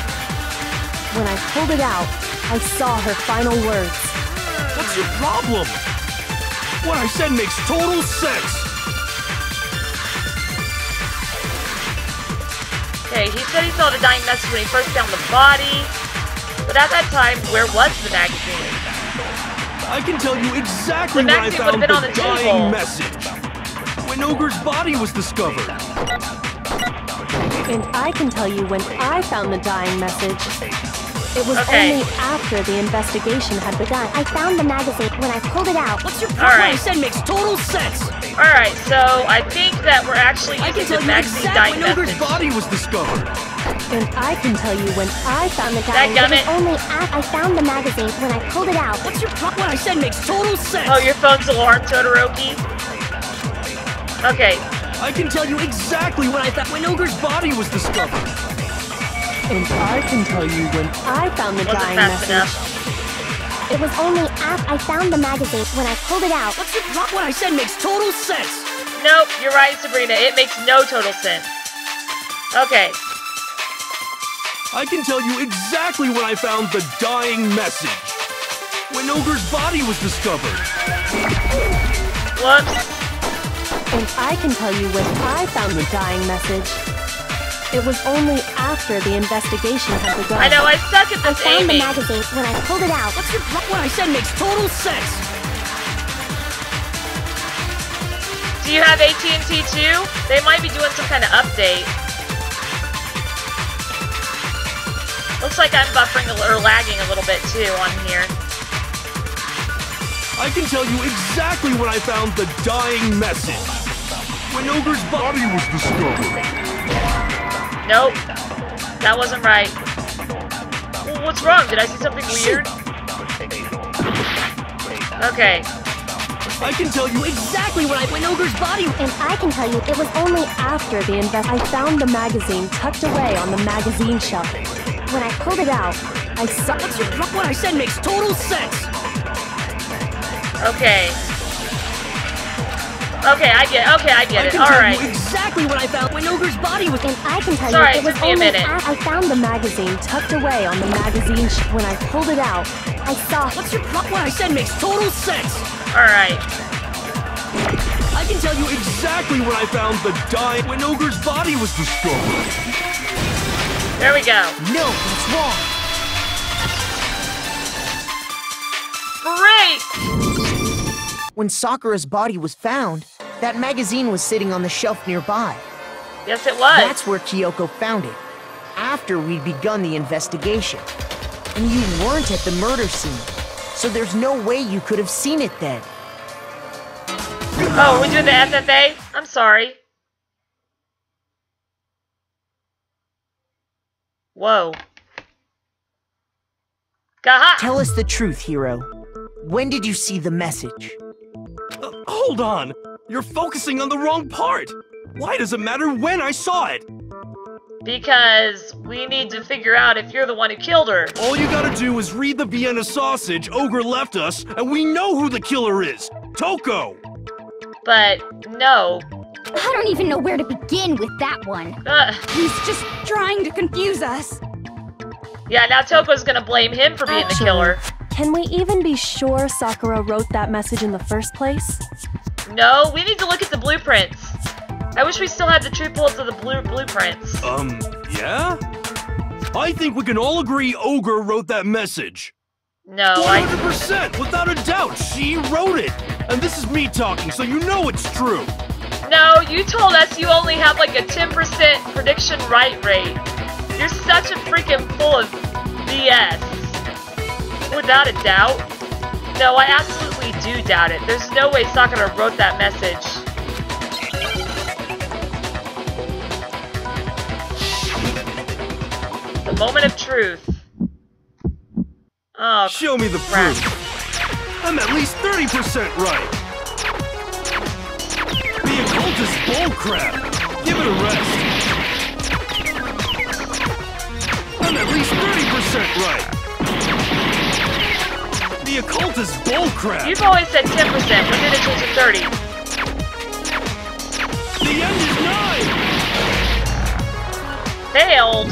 When I pulled it out, I saw her final words. What's your problem? What I said makes total sense. Okay, he said he saw the dying message when he first found the body. But at that time, where was the magazine? I can tell you exactly when I found the dying message. When Ogre's body was discovered. And I can tell you when I found the dying message. It was only after the investigation had begun. I found the magazine when I pulled it out. What's your problem? What I said makes total sense. Alright, so I think that we're actually using the magazine dying message. When Ogre's body was discovered. And I can tell you when I found the dying message. It was only after I found the magazine when I pulled it out. What's your problem? What I said makes total sense. Oh, your phone's alarm, Todoroki? Okay. I can tell you exactly when I found when Ogre's body was discovered. And I can tell you when I found the dying message. It was only after I found the magazine when I pulled it out. What's your problem? What I said makes total sense. Nope, you're right, Sabrina. It makes no total sense. Okay. I can tell you exactly when I found the dying message. When Ogre's body was discovered. Whoops. And I can tell you when I found the dying message. It was only after the investigation had begun. I know, I suck at this, I found the magazine when I pulled it out. What's your problem? What I said makes total sense. Do you have AT&T too? They might be doing some kind of update. Looks like I'm buffering or lagging a little bit too on here. I can tell you exactly when I found the dying message. When Ogre's body was discovered. Nope. That wasn't right. Well, what's wrong? Did I see something weird? Okay. I can tell you exactly when Ogre's body... And I can tell you it was only after the I found the magazine tucked away on the magazine shelf. When I pulled it out, I saw... What's your problem? What I said makes total sense. Okay. Okay, I get it. All right. I can tell you exactly when I found when Ogre's body was. And I can tell you it was only I found the magazine tucked away on the magazine. When I pulled it out, I saw. What's your problem? What I said makes total sense. All right. I can tell you exactly when I found the dying when Ogre's body was discovered. There we go. No, that's wrong. Great. When Sakura's body was found, that magazine was sitting on the shelf nearby. Yes, it was. That's where Kyoko found it, after we'd begun the investigation. And you weren't at the murder scene, so there's no way you could have seen it then. Oh, we're doing the FFA? I'm sorry. Whoa. Gaha! Tell us the truth, Hiro. When did you see the message? Hold on! You're focusing on the wrong part! Why does it matter when I saw it? Because we need to figure out if you're the one who killed her. All you gotta do is read the Vienna sausage Ogre left us, and we know who the killer is! Toko! But, no. I don't even know where to begin with that one. He's just trying to confuse us. Yeah, now Toko's gonna blame him for being the killer. Can we even be sure Sakura wrote that message in the first place? No, we need to look at the blueprints. I wish we still had the true pulls of the blueprints. Yeah? I think we can all agree Ogre wrote that message. No, 100%, without a doubt, she wrote it. And this is me talking, so you know it's true. No, you told us you only have like a 10% prediction right rate. You're such a freaking full of BS. Without a doubt. No, I absolutely do doubt it. There's no way Sakura wrote that message. The moment of truth. Oh, show me the crap. proof. I'm at least 30% right. The occult is bullcrap. Give it a rest. I'm at least 30% right. The occult is bullcrap. You've always said 10%. When did it change to 30? The end is nigh. Failed.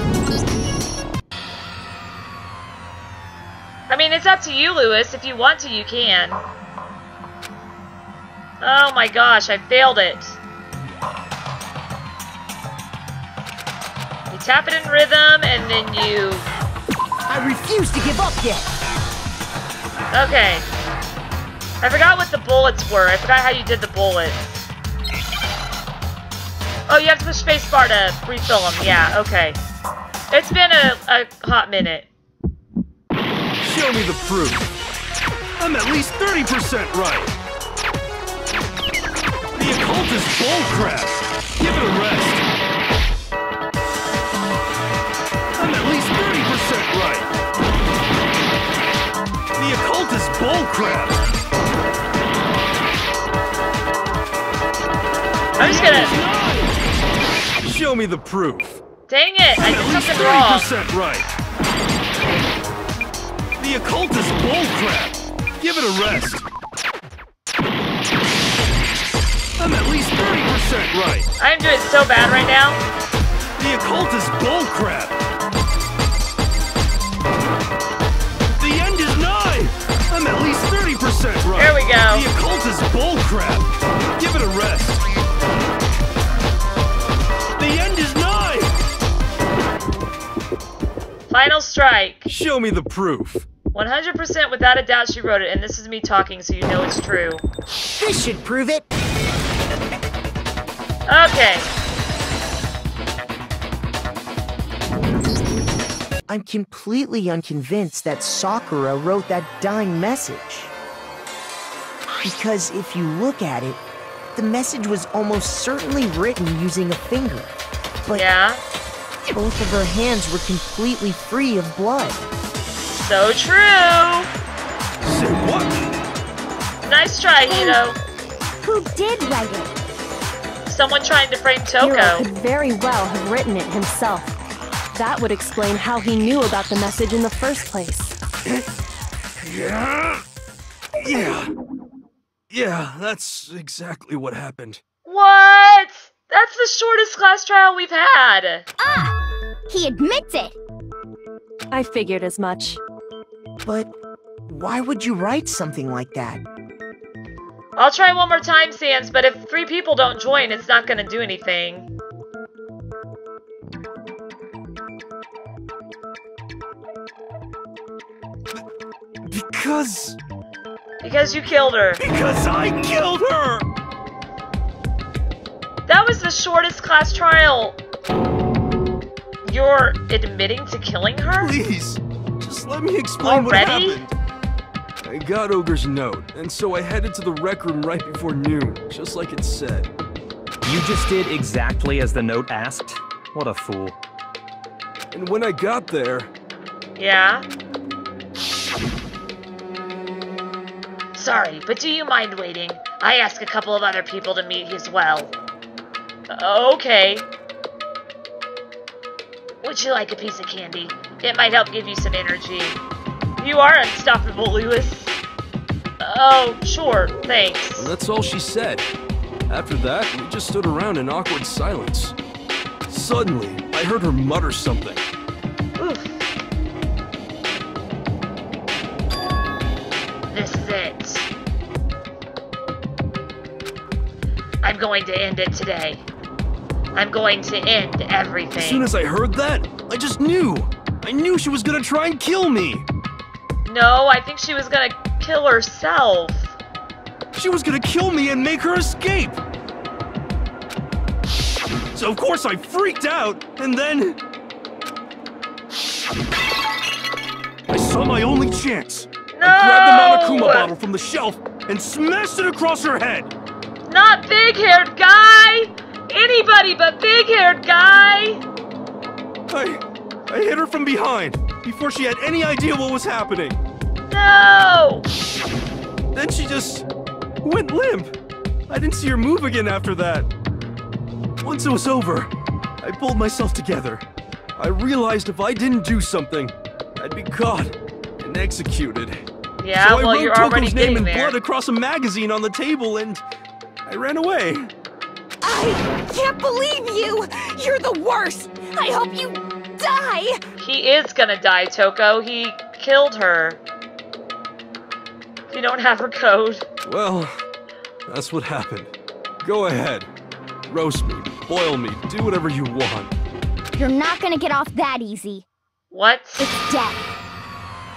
I mean, it's up to you, Lewis. If you want to, you can. Oh my gosh, I failed it. You tap it in rhythm, and then you... I refuse to give up yet. Okay. I forgot what the bullets were. I forgot how you did the bullets. Oh, you have to push spacebar to refill them. Yeah, okay. It's been a hot minute. Show me the proof. I'm at least 30% right. The occult is bullcrap. Give it a rest. I'm at least 30% right. The occult is bullcrap. I'm just gonna... Show me the proof. Dang it, I did something wrong. 30% right. The occult is bullcrap. Give it a rest. I'm at least 30% right. I'm doing so bad right now. The occult is bullcrap. The end is nigh. I'm at least 30% right. There we go. The occult is bullcrap. Give it a rest. The end is nigh. Final strike. Show me the proof. 100% without a doubt she wrote it, and this is me talking, so you know it's true. This should prove it. Okay. I'm completely unconvinced that Sakura wrote that dying message. Because if you look at it, the message was almost certainly written using a finger. But yeah, both of her hands were completely free of blood. So true! Say what? Nice try, Hito. Who did write it? Someone trying to frame Hiro Toko. could very well have written it himself. That would explain how he knew about the message in the first place. Yeah, that's exactly what happened. What? That's the shortest class trial we've had. Ah! He admits it! I figured as much. But why would you write something like that? I'll try one more time, Sans, but if 3 people don't join, it's not gonna do anything. Because you killed her. Because I killed her! That was the shortest class trial. You're admitting to killing her? Please, just let me explain Already? what happened. I got Ogre's note, and so I headed to the rec room right before noon, just like it said. You just did exactly as the note asked? What a fool. And when I got there... Yeah? Sorry, but do you mind waiting? I asked a couple of other people to meet as well. Okay. Would you like a piece of candy? It might help give you some energy. You are unstoppable, Lewis. Oh, sure, thanks. And that's all she said. After that, we just stood around in awkward silence. Suddenly, I heard her mutter something. Oof. This is it. I'm going to end it today. I'm going to end everything. As soon as I heard that, I just knew. I knew she was gonna try and kill me. No, I think she was gonna kill herself. She was gonna kill me and make her escape. So of course I freaked out, and then... I saw my only chance. I grabbed the Monokuma bottle from the shelf and smashed it across her head. Not big-haired guy! Anybody but big-haired guy! I hit her from behind before she had any idea what was happening. No! Then she just went limp. I didn't see her move again after that. Once it was over, I pulled myself together. I realized if I didn't do something, I'd be caught and executed. Yeah, so well, I wrote you're already Toko's name in getting there. blood across a magazine on the table and I ran away. I can't believe you! You're the worst! I hope you die! He is gonna die, Toko. He killed her. You don't have her code. Well, that's what happened. Go ahead. Roast me, boil me, do whatever you want. You're not gonna get off that easy. What? It's death.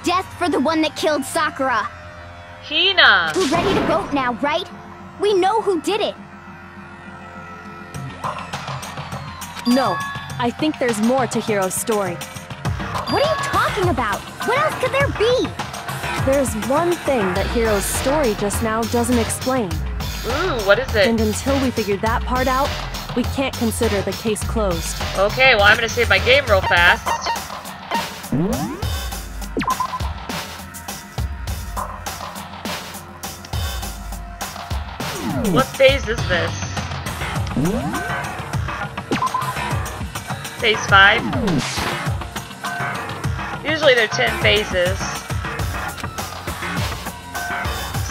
Death for the one that killed Sakura. Hina! We're ready to vote now, right? We know who did it. No, I think there's more to Hiro's story. What are you talking about? What else could there be? There's one thing that Hiro's story just now doesn't explain. Ooh, what is it? And until we figure that part out, we can't consider the case closed. Okay, well, I'm gonna save my game real fast. What phase is this? Phase 5? Usually there are 10 phases.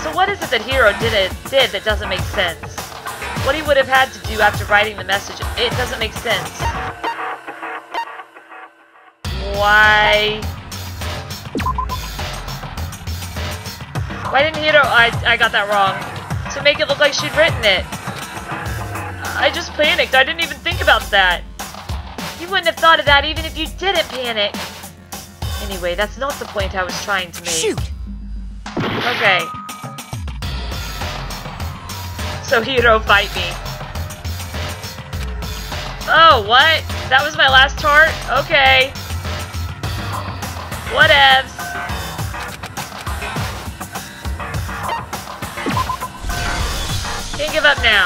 So what is it that Hiro did that doesn't make sense? What he would have had to do after writing the message, it doesn't make sense. Why didn't Hiro... I got that wrong. To make it look like she'd written it. I just panicked. I didn't even think about that. You wouldn't have thought of that even if you didn't panic. Anyway, that's not the point I was trying to make. Shoot! Okay. So Hiro, fight me. Oh, what? That was my last tart? Okay. Whatevs. Can't give up now.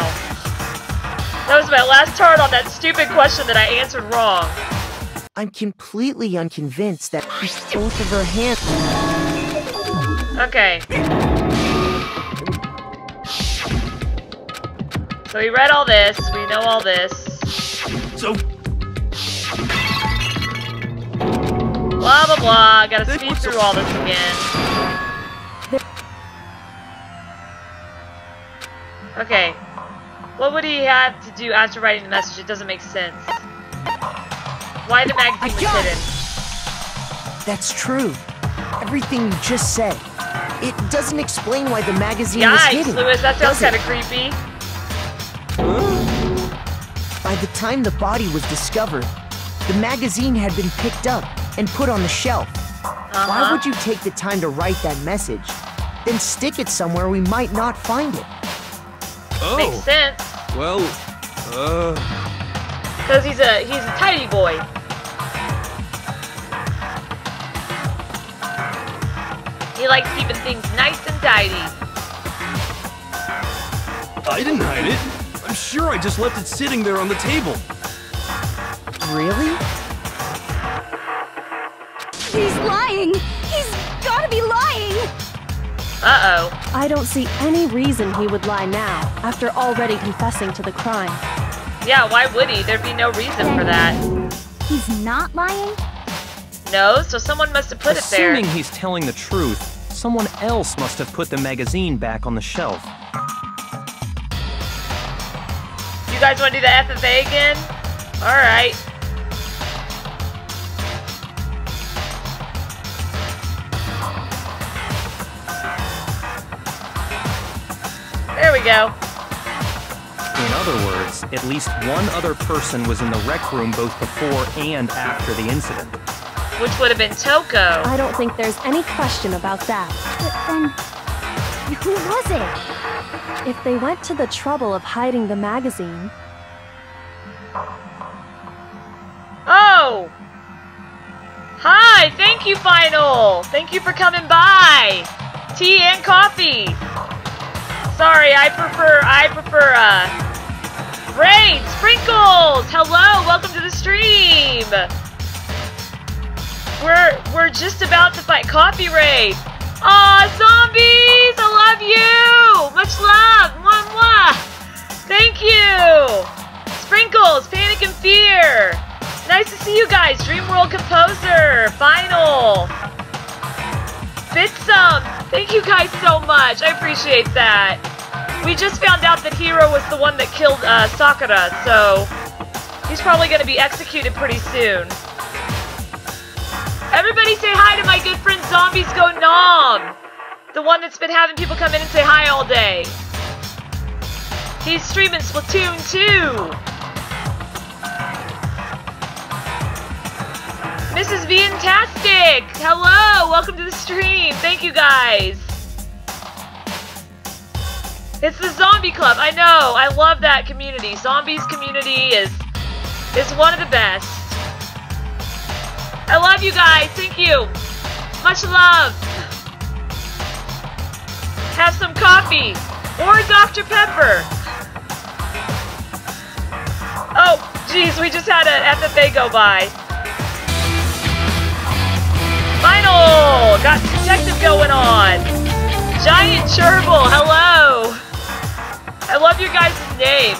That was my last tart on that stupid question that I answered wrong. I'm completely unconvinced that both of her hands... Okay. So we read all this. We know all this. So... Blah, blah, blah. Gotta speed through all this again. Okay. What would he have to do after writing the message? It doesn't make sense. Why the magazine was hidden? That's true. Everything you just said. It doesn't explain why the magazine was Yikes, hidden. Lewis, that sounds kind of creepy. By the time the body was discovered, the magazine had been picked up and put on the shelf. Why would you take the time to write that message, then stick it somewhere we might not find it? Oh. Makes sense. Well, Because he's a tidy boy. He likes keeping things nice and tidy. I didn't hide it. I'm sure I just left it sitting there on the table. Really? He's lying! He's gotta be lying! Uh-oh. I don't see any reason he would lie now, after already confessing to the crime. Yeah, why would he? There'd be no reason for that. He's not lying? No, so someone must have put it there. Assuming he's telling the truth, someone else must have put the magazine back on the shelf. You guys want to do the FFA again? Alright. There we go. In other words, at least one other person was in the rec room both before and after the incident. Which would have been Toko. I don't think there's any question about that. But then, who was it? If they went to the trouble of hiding the magazine... Oh! Hi! Thank you, Final! Thank you for coming by! tea and coffee. Sorry, I prefer, Raid, Sprinkles! Hello, welcome to the stream! We're just about to fight Coffee Raid. Aw, zombies! I love you! Much love! Mwah, mwah! Thank you! Sprinkles, Panic and Fear! Nice to see you guys! Dreamworld Composer! Final! Bitsum! Thank you guys so much! I appreciate that! We just found out that Hiro was the one that killed Sakura, so he's probably going to be executed pretty soon. Everybody say hi to my good friend Zombies Go Nom! The one that's been having people come in and say hi all day. He's streaming Splatoon 2! Mrs. Fantastic! Hello! Welcome to the stream! Thank you guys! It's the Zombie Club! I know! I love that community. Zombies community is one of the best. I love you guys! Thank you! Much love! Have some coffee! Or Dr. Pepper! Oh, geez, we just had an FFA go by. Final! Got detective going on. Giant Gerbil, hello! I love your guys' names.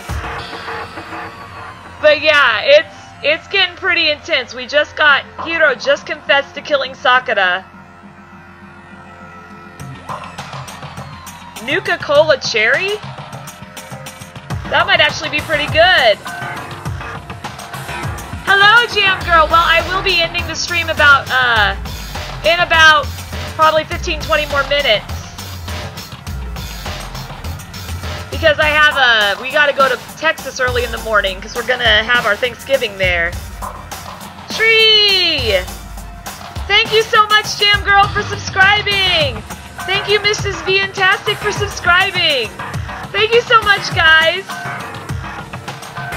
But yeah, it's getting pretty intense. We just got, Hiro just confessed to killing Sakura. Nuka-Cola Cherry? That might actually be pretty good. Hello, Jam Girl! Well, I will be ending the stream about, in about probably 15-20 more minutes. Because we gotta go to Texas early in the morning, because we're gonna have our Thanksgiving there. Tree! Thank you so much, Jam Girl, for subscribing! Thank you, Mrs. Fantastic, for subscribing! Thank you so much, guys!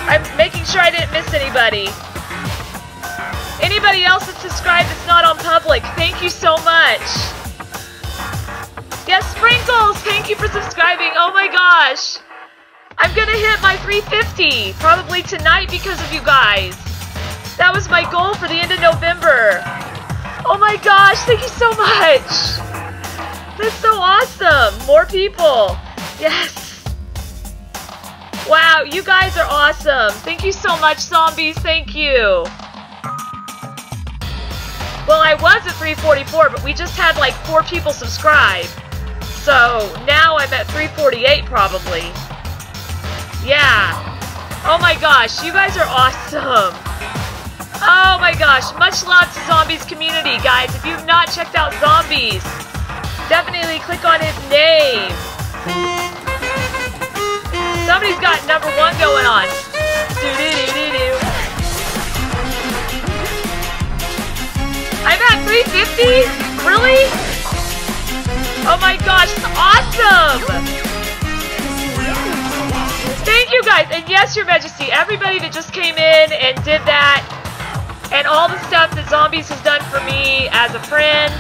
I'm making sure I didn't miss anybody. Anybody else that's subscribed that's not on public, thank you so much. Yes, Sprinkles, thank you for subscribing. Oh my gosh. I'm gonna hit my 350 probably tonight because of you guys. That was my goal for the end of November. Oh my gosh, thank you so much. That's so awesome. More people. Yes. Wow, you guys are awesome. Thank you so much, zombies. Thank you. Well, I was at 344, but we just had like 4 people subscribe. So now I'm at 348 probably. Yeah. Oh my gosh, you guys are awesome. Oh my gosh, much love to Zombies community, guys. If you've not checked out Zombies, definitely click on his name. Somebody's got number 1 going on. Do-do-do-do-do. I'm at 350? Really? Oh my gosh, awesome! Thank you guys, and yes, Your Majesty, everybody that just came in and did that, and all the stuff that Zombies has done for me as a friend.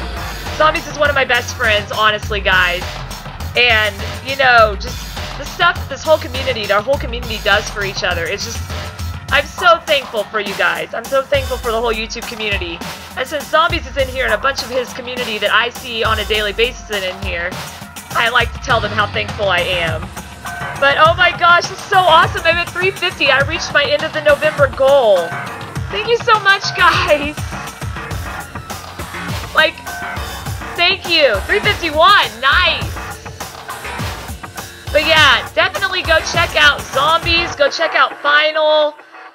Zombies is one of my best friends, honestly, guys. And, you know, just the stuff that this whole community, our whole community does for each other. It's just, I'm so thankful for you guys. I'm so thankful for the whole YouTube community. And since Zombies is in here and a bunch of his community that I see on a daily basis in here, I like to tell them how thankful I am. But oh my gosh, this is so awesome. I'm at 350. I reached my end of the November goal. Thank you so much, guys. Like, thank you. 351. Nice. But yeah, definitely go check out Zombies. Go check out Final.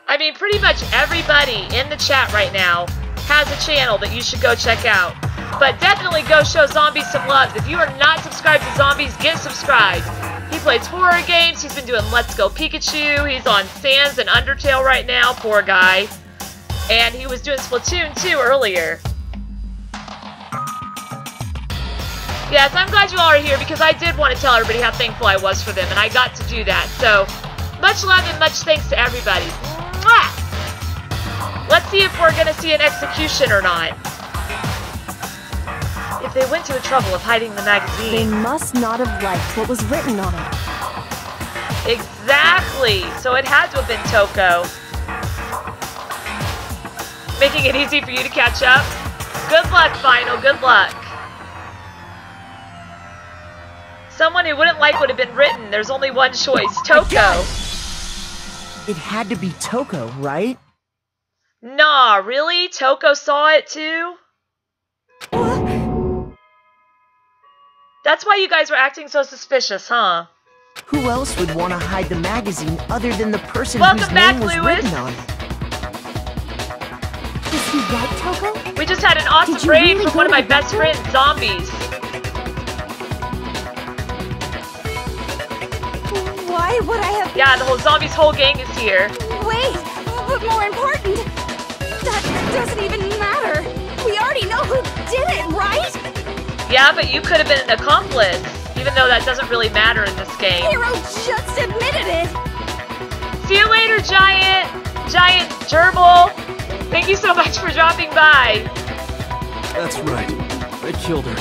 I mean, pretty much everybody in the chat right now has a channel that you should go check out. But definitely go show Zombies some love. If you are not subscribed to Zombies, get subscribed. He plays horror games. He's been doing Let's Go Pikachu. He's on Sans and Undertale right now. Poor guy. And he was doing Splatoon 2 earlier. Yes, I'm glad you all are here because I did want to tell everybody how thankful I was for them, and I got to do that. So, much love and much thanks to everybody. Mwah! Let's see if we're going to see an execution or not. If They went to the trouble of hiding the They magazine. must not have liked what was written on it. Exactly! So it had to have been Toko. Making it easy for you to catch up. Good luck, Final. Good luck. Someone who wouldn't like what had been written. There's only one choice. Toko. It had to be Toko, right? Nah, really? Toko saw it too? That's why you guys were acting so suspicious, huh? Who else would want to hide the magazine other than the person Welcome whose back, name was Lewis. written on it? Is he right, Toko? We just had an awesome Did you raid really from go one of to my the best doctor? friends, zombies. Why would I have... Yeah, the whole zombies' whole gang is here. Wait, but more important, that doesn't even matter. We already know who did it, right? Yeah, but you could have been an accomplice, even though that doesn't really matter in this game. Hero just admitted it. See you later, Giant Gerbil. Thank you so much for dropping by. That's right. I killed her.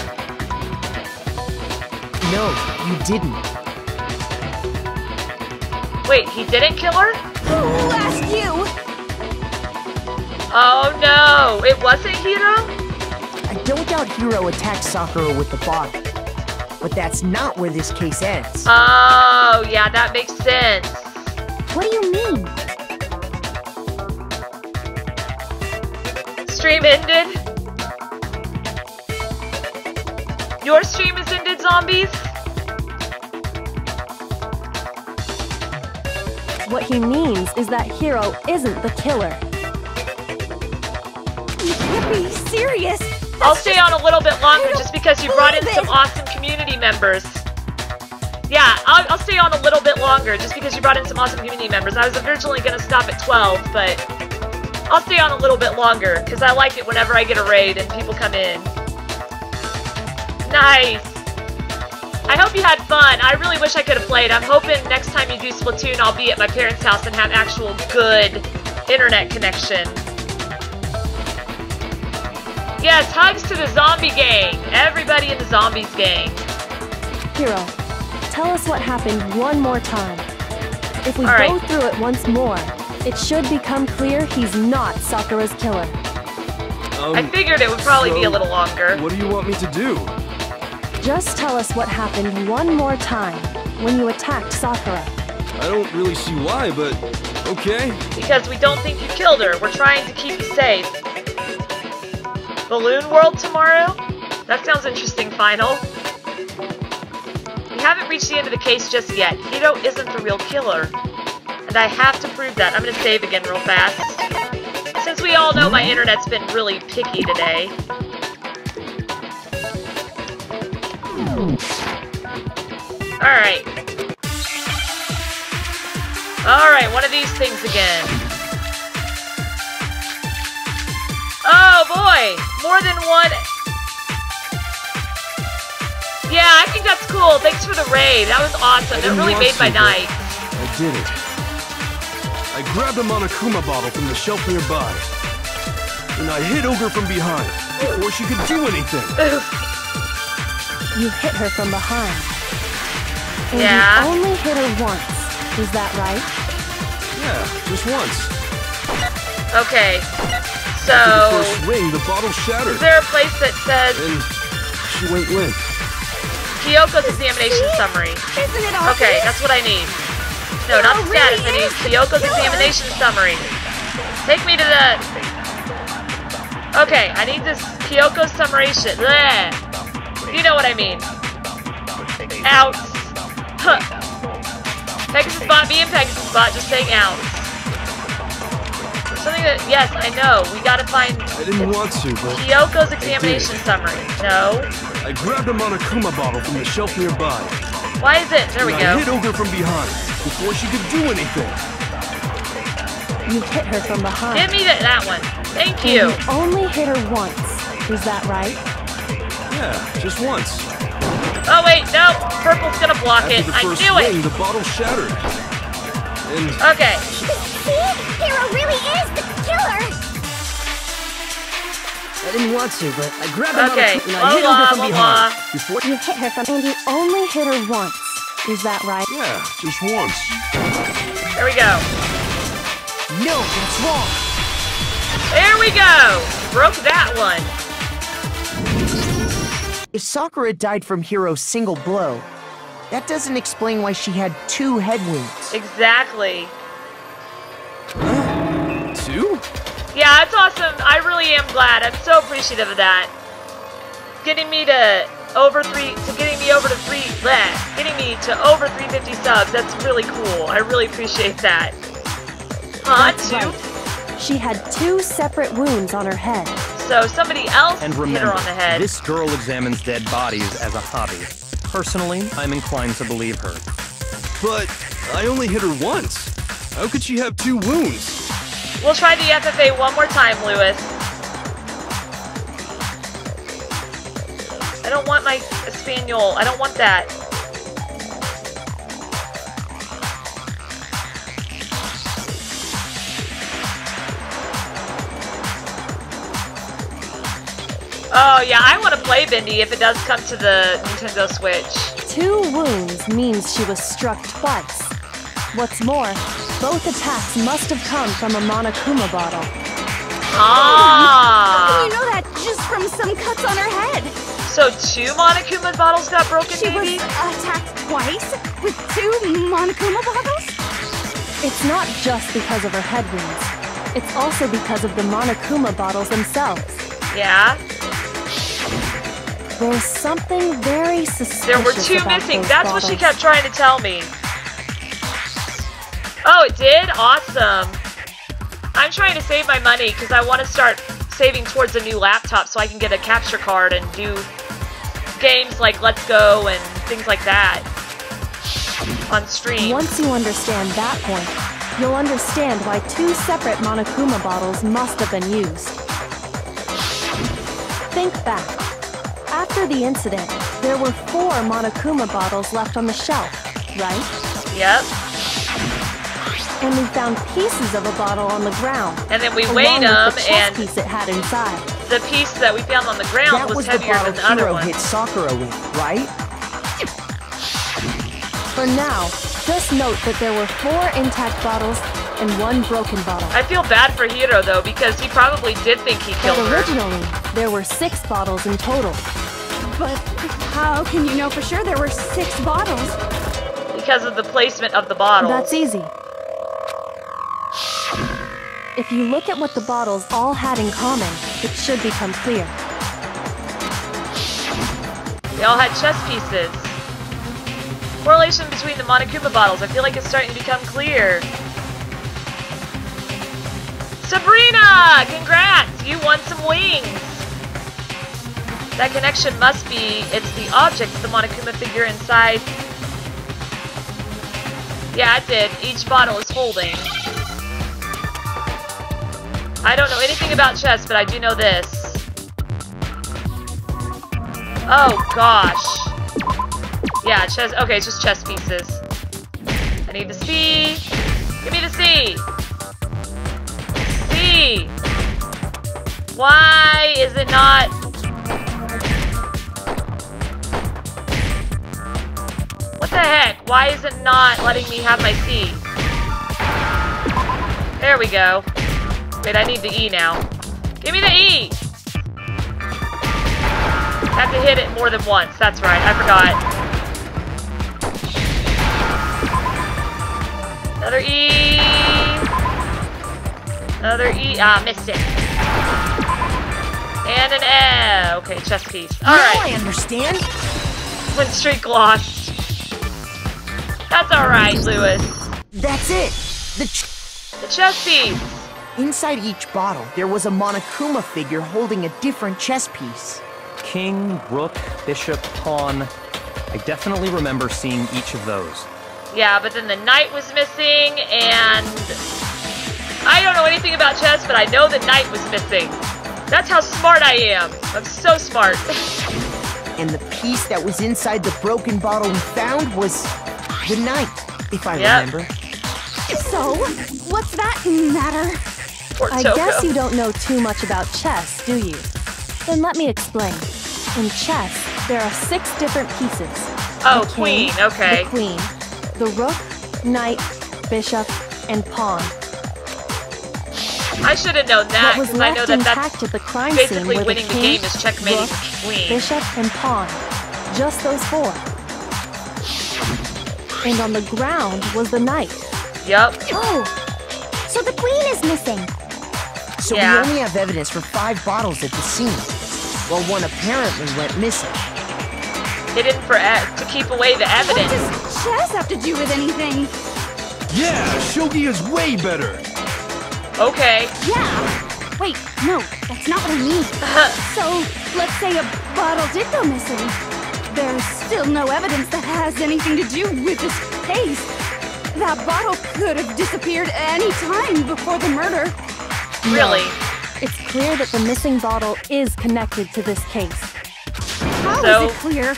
No, you didn't. Wait, he didn't kill her? Who asked you? Oh no, it wasn't Hiro? I don't doubt Hiro attacked Sakura with the bottle. But that's not where this case ends. Oh, yeah, that makes sense. What do you mean? Stream ended? Your stream is ended, zombies? What he means is that Hiro isn't the killer. You can't be serious. I'll stay on a little bit longer just because you brought in believe some it. awesome community members. Yeah, I'll stay on a little bit longer just because you brought in some awesome community members. I was originally going to stop at 12, but I'll stay on a little bit longer because I like it whenever I get a raid and people come in. Nice. I hope you had fun. I really wish I could have played. I'm hoping next time you do Splatoon, I'll be at my parents' house and have actual good internet connection. Yes, hugs to the zombie gang. Everybody in the zombies gang. Hiro, tell us what happened one more time. If we All right. go through it once more, it should become clear he's not Sakura's killer. I figured it would probably be a little longer. What do you want me to do? Just tell us what happened one more time when you attacked Sakura. I don't really see why, but okay. Because we don't think you killed her. We're trying to keep you safe. Balloon World tomorrow? That sounds interesting, Final. We haven't reached the end of the case just yet. Hiro isn't the real killer. And I have to prove that. I'm gonna save again real fast. Since we all know my internet's been really picky today. Alright. Alright, one of these things again. Oh boy! More than one. Yeah, I think that's cool. Thanks for the raid. That was awesome. That really made my night. I did it. I grabbed a Monokuma bottle from the shelf nearby. And I hit Ogre from behind before she could do anything. You hit her from behind. And Yeah. you only hit her once. Is that right? Yeah, just once. Okay. After the So, first swing, the bottle shattered. is there a place that says And she went limp. Kyoko's examination summary? Isn't it obvious? Okay, that's what I need. No, not the Oh, status. really I need is the Kyoko's killer. examination summary. Take me to the... Okay, I need this Kyoko's summation. Bleh. You know what I mean. Outs. Huh. Pegasus bot, me and Pegasus bot, just saying outs. Something that, yes, I know. We gotta find I didn't want to, but Kyoko's examination summary. No. I grabbed a Monokuma bottle from the shelf nearby. Why is it? There we And go. I hit Ogre from behind before she could do anything. You hit her from behind. Give me that one. Thank And you. you only hit her once. Is that right? Yeah, just once. Oh wait, no. Purple's gonna block After it. the I first knew swing, it. the bottle shattered. And Okay. See? Hero really is the killer! I didn't want to, but I grabbed him Okay, and I hit her from behind. Before... You hit her and you only hit her once. Is that right? Yeah, just once. There we go. No, that's wrong. There we go! Broke that one. If Sakura died from Hiro's single blow, that doesn't explain why she had 2 head wounds. Exactly. 2? Yeah, it's awesome. I really am glad. I'm so appreciative of that. Getting me to over 350 subs. That's really cool. I really appreciate that. Huh? That's 2? right. She had 2 separate wounds on her head. So somebody else And hit remember, her on the head. this girl examines dead bodies as a hobby. Personally, I'm inclined to believe her. But I only hit her once. How could she have 2 wounds? We'll try the FFA one more time, Lewis. I don't want my spaniel. I don't want that. Oh, yeah, I want to play Bindi if it does come to the Nintendo Switch. 2 wounds means she was struck twice. What's more, both attacks must have come from a Monokuma bottle. Ah! How can you know that just from some cuts on her head? So 2 Monokuma bottles got broken, She maybe? was attacked twice with 2 Monokuma bottles? It's not just because of her head wounds. It's also because of the Monokuma bottles themselves. Yeah? There's something very suspicious There were 2 about missing. those That's what she bottles. kept trying to tell me. Oh, it did? Awesome. I'm trying to save my money because I want to start saving towards a new laptop so I can get a capture card and do games like Let's Go and things like that on stream. Once you understand that point, you'll understand why 2 separate Monokuma bottles must have been used. Think back. After the incident, there were 4 Monokuma bottles left on the shelf, right? Yep. And we found pieces of a bottle on the ground. And then we along weighed with them, the chest and piece it had inside. the piece that we found on the ground That was the heavier bottle than the other Hiro one. hit Sakura with, right? For now, just note that there were 4 intact bottles and 1 broken bottle. I feel bad for Hiro, though, because he probably did think he But killed her. originally, there were 6 bottles in total. But how can you know for sure there were 6 bottles? Because of the placement of the bottles. That's easy. If you look at what the bottles all had in common, it should become clear. They all had chest pieces. Correlation between the Monokuma bottles. I feel like it's starting to become clear. Sabrina! Congrats! You won some wings! That connection must be, it's the object of the Monokuma figure inside. Yeah, it did. Each bottle is holding. I don't know anything about chess, but I do know this. Oh, gosh. Yeah, chess. Okay, it's just chess pieces. I need the C. Give me the C. C. Why is it not... What the heck? Why is it not letting me have my C? There we go. Wait, I need the E now. Give me the E! I have to hit it more than once. That's right, I forgot. Another E. Another E. Ah, missed it. And an F. Okay, chest piece. Alright. Now I understand. Win streak lost. That's alright, Lewis. That's it. The chest piece. Inside each bottle, there was a Monokuma figure holding a different chess piece. King, rook, bishop, pawn. I definitely remember seeing each of those. Yeah, but then the knight was missing, and... I don't know anything about chess, but I know the knight was missing. That's how smart I am. I'm so smart. And the piece that was inside the broken bottle we found was the knight, if I remember. So, what's that matter? Poor I Toko. guess you don't know too much about chess, do you? Then let me explain. In chess, there are 6 different pieces. Oh, The king, queen, okay. The queen, the rook, knight, bishop, and pawn. I should have known that, What was because I know left that intact that's at the crime scene basically were the winning the king, game is checkmating rook, the queen. bishop, and pawn. Just those 4. And on the ground was the knight. Yep. Oh, so the queen is missing. So Yeah. we only have evidence for 5 bottles at the scene, while one apparently went missing. Hidden to keep away the What evidence. does chess have to do with anything? Yeah, shogi is way better. Okay. Yeah. Wait, no, that's not what I mean. So, let's say a bottle did go missing. There's still no evidence that has anything to do with this case. That bottle could have disappeared any time before the murder. Really? It's clear that the missing bottle is connected to this case. How So- is it clear?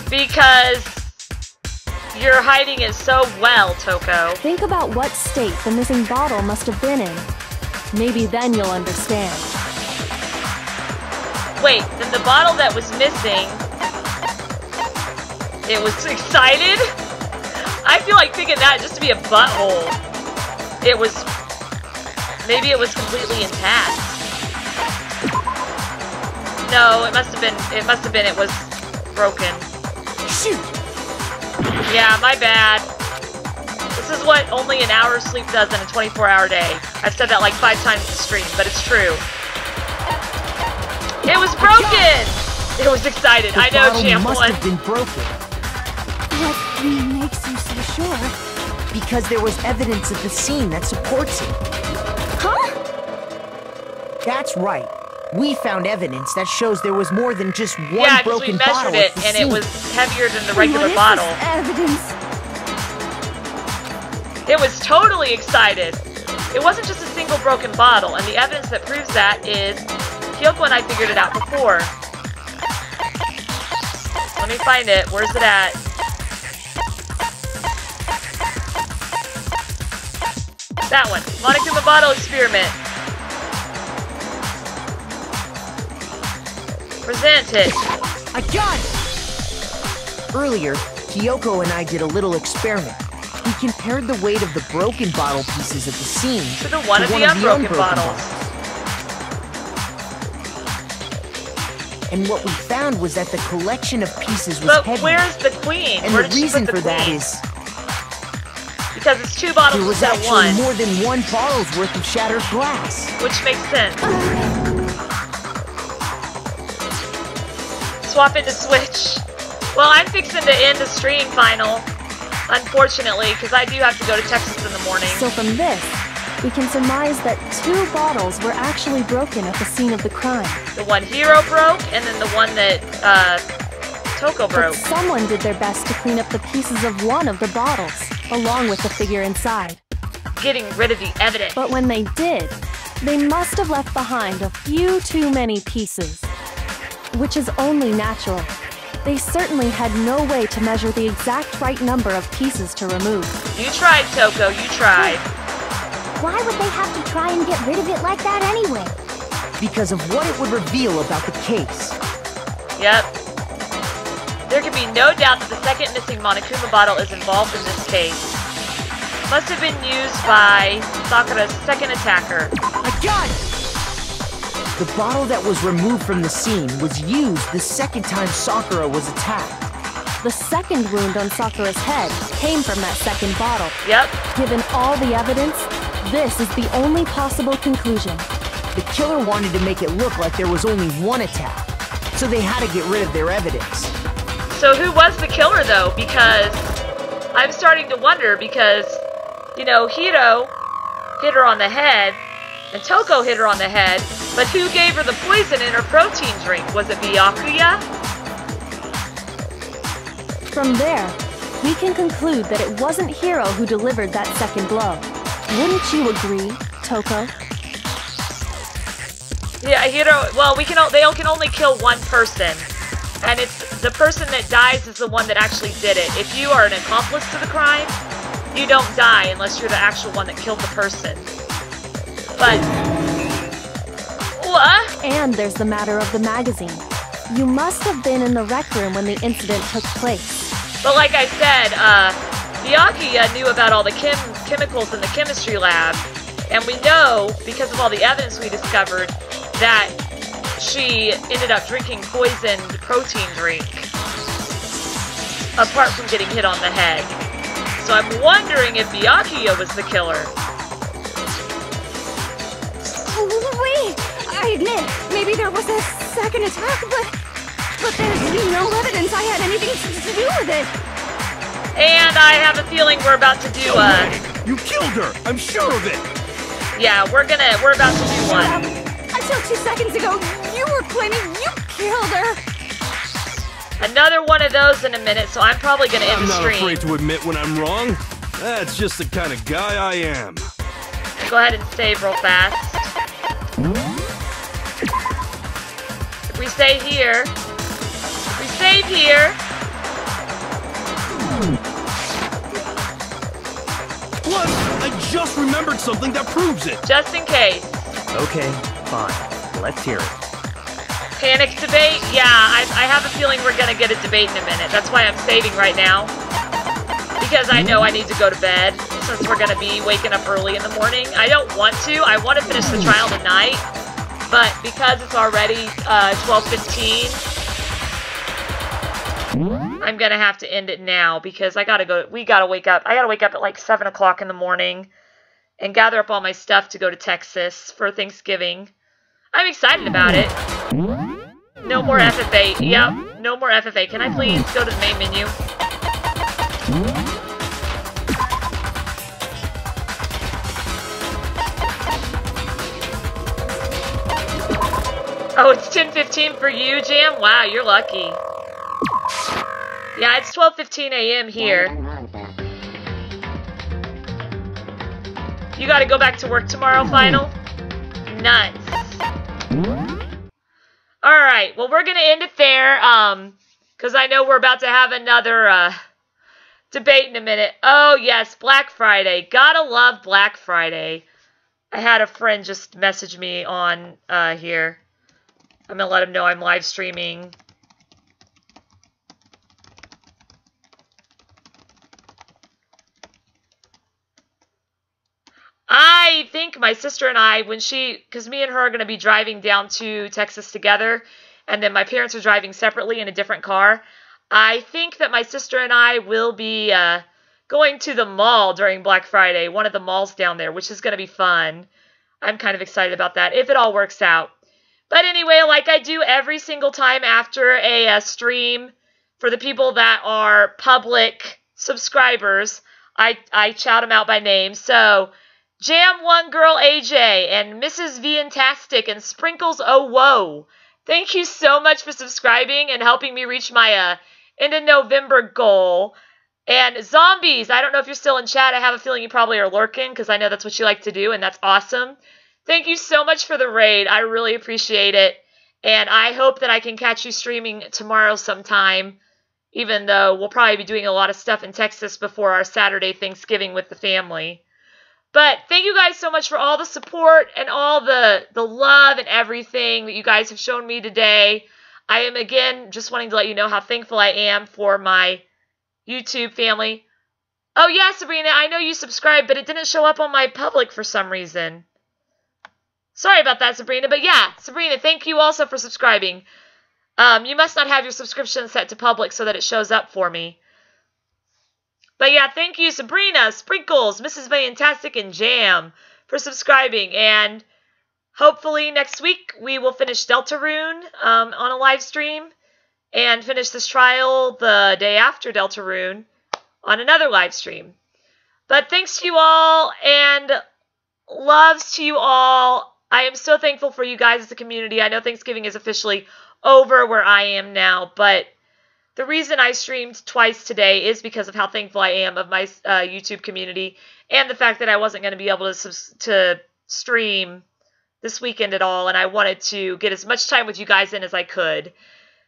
Because you're hiding it so well, Toko. Think about what state the missing bottle must have been in. Maybe then you'll understand. Wait, then the bottle that was missing, it was excited? I feel like thinking that just to be a butthole. It was, maybe it was completely intact. No, it must have been it was broken. Shoot! Yeah, my bad. This is what only an hour's sleep does in a 24-hour day. I've said that like 5 times in the stream, but it's true. It was broken! It was excited. The I know, bottle Champ must won. have been broken, What makes you so sure? because there was evidence at the scene that supports it. Huh? That's right. We found evidence that shows there was more than just one Yeah, because we broken measured bottle it, at the and scene. it was heavier than the What regular is bottle. this evidence? It was totally excited. It wasn't just a single broken bottle, and the evidence that proves that is Kyoko and I figured it out before. Let me find it. Where's it at? That one. Monokuma Bottle experiment. Present it. I got it! Earlier, Kyoko and I did a little experiment. We compared the weight of the broken bottle pieces at the scene To the one of the unbroken bottles. And what we found was that the collection of pieces was But heavy. where's the queen? And Where the did she reason put the for that queen? is Because it's 2 bottles there was instead of actually 1, more than one bottle's worth of shattered glass. which makes sense. Swap into Switch. Well, I'm fixing to end the stream final, unfortunately, because I do have to go to Texas in the morning. So from this, we can surmise that 2 bottles were actually broken at the scene of the crime. The one Hiro broke, and then the one that Toko But broke. someone did their best to clean up the pieces of one of the bottles, along with the figure inside. Getting rid of the evidence. But when they did, they must have left behind a few too many pieces. Which is only natural. They certainly had no way to measure the exact right number of pieces to remove. You tried, Toko, you tried. Why would they have to try and get rid of it like that anyway? Because of what it would reveal about the case. Yep. There can be no doubt that the second missing Monokuma bottle is involved in this case. Must have been used by Sakura's second attacker. I got it! The bottle that was removed from the scene was used the second time Sakura was attacked. The second wound on Sakura's head came from that second bottle. Yep. Given all the evidence, this is the only possible conclusion. The killer wanted to make it look like there was only one attack, so they had to get rid of their evidence. So who was the killer, though? Because I'm starting to wonder, because, you know, Hiro hit her on the head, and Toko hit her on the head, but who gave her the poison in her protein drink? Was it Byakuya? From there, we can conclude that it wasn't Hiro who delivered that second blow. Wouldn't you agree, Toko? Yeah, Hiro, well, they can only kill one person, and it's the person that dies is the one that actually did it. If you are an accomplice to the crime, you don't die unless you're the actual one that killed the person. But what? And there's the matter of the magazine. You must have been in the rec room when the incident took place. But like I said, Byakuya knew about all the chemicals in the chemistry lab, and we know, because of all the evidence we discovered, that she ended up drinking poisoned protein drink, apart from getting hit on the head. So I'm wondering if Byakuya was the killer. Wait, I admit, maybe there was a second attack, but there's no evidence I had anything to do with it. And I have a feeling we're about to do You killed her! I'm sure of it! Yeah, we're about to do one. Until 2 seconds ago, you were claiming you killed her. Another one of those in a minute, so I'm probably gonna end the stream. I'm not afraid to admit when I'm wrong. That's just the kind of guy I am. Go ahead and save real fast. If we stay here, What? I just remembered something that proves it. Just in case. Okay, fine. Let's hear it. Panic debate? Yeah, I have a feeling we're gonna get a debate in a minute. That's why I'm saving right now. Because I know I need to go to bed, since we're gonna be waking up early in the morning. I don't want to. I want to finish the trial tonight. But because it's already 12:15, I'm gonna have to end it now because I gotta go. I gotta wake up at like 7 o'clock in the morning and gather up all my stuff to go to Texas for Thanksgiving. I'm excited about it. No more FFA. Yep, no more FFA. Can I please go to the main menu? Oh, it's 10:15 for you, Jam? Wow, you're lucky. Yeah, it's 12:15 a.m. here. You gotta go back to work tomorrow, Final? Nuts. Alright, well, we're gonna end it there, because I know we're about to have another, debate in a minute. Oh, yes, Black Friday. Gotta love Black Friday. I had a friend just message me on, here. I'm gonna let him know I'm live streaming. I think my sister and I, because me and her are going to be driving down to Texas together, and then my parents are driving separately in a different car, I think that my sister and I will be going to the mall during Black Friday, one of the malls down there, which is going to be fun. I'm kind of excited about that, if it all works out. But anyway, like I do every single time after a stream, for the people that are public subscribers, I shout them out by name. So, Jam One Girl AJ and Mrs. Viantastic and Sprinkles Oh Whoa, thank you so much for subscribing and helping me reach my end of November goal. And Zombies, I don't know if you're still in chat. I have a feeling you probably are lurking because I know that's what you like to do, and that's awesome. Thank you so much for the raid. I really appreciate it. And I hope that I can catch you streaming tomorrow sometime, even though we'll probably be doing a lot of stuff in Texas before our Saturday Thanksgiving with the family. But thank you guys so much for all the support and all the love and everything that you guys have shown me today. I am, again, just wanting to let you know how thankful I am for my YouTube family. Oh, yeah, Sabrina, I know you subscribed, but it didn't show up on my public for some reason. Sorry about that, Sabrina. But yeah, Sabrina, thank you also for subscribing. You must not have your subscription set to public so that it shows up for me. But yeah, thank you, Sabrina, Sprinkles, Mrs. Fantastic, and Jam for subscribing. And hopefully next week we will finish Deltarune on a live stream and finish this trial the day after Deltarune on another live stream. But thanks to you all and loves to you all. I am so thankful for you guys as a community. I know Thanksgiving is officially over where I am now, but the reason I streamed twice today is because of how thankful I am of my YouTube community and the fact that I wasn't going to be able to stream this weekend at all, and I wanted to get as much time with you guys in as I could.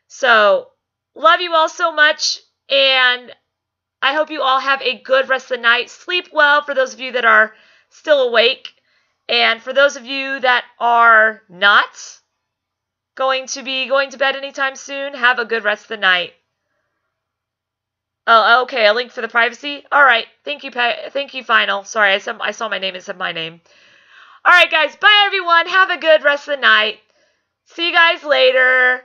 So, love you all so much, and I hope you all have a good rest of the night. Sleep well for those of you that are still awake. And for those of you that are not, going to be going to bed anytime soon. Have a good rest of the night. Oh, okay, a link for the privacy? Alright, thank you, Final. Sorry, I saw my name and said my name. Alright, guys, bye, everyone. Have a good rest of the night. See you guys later.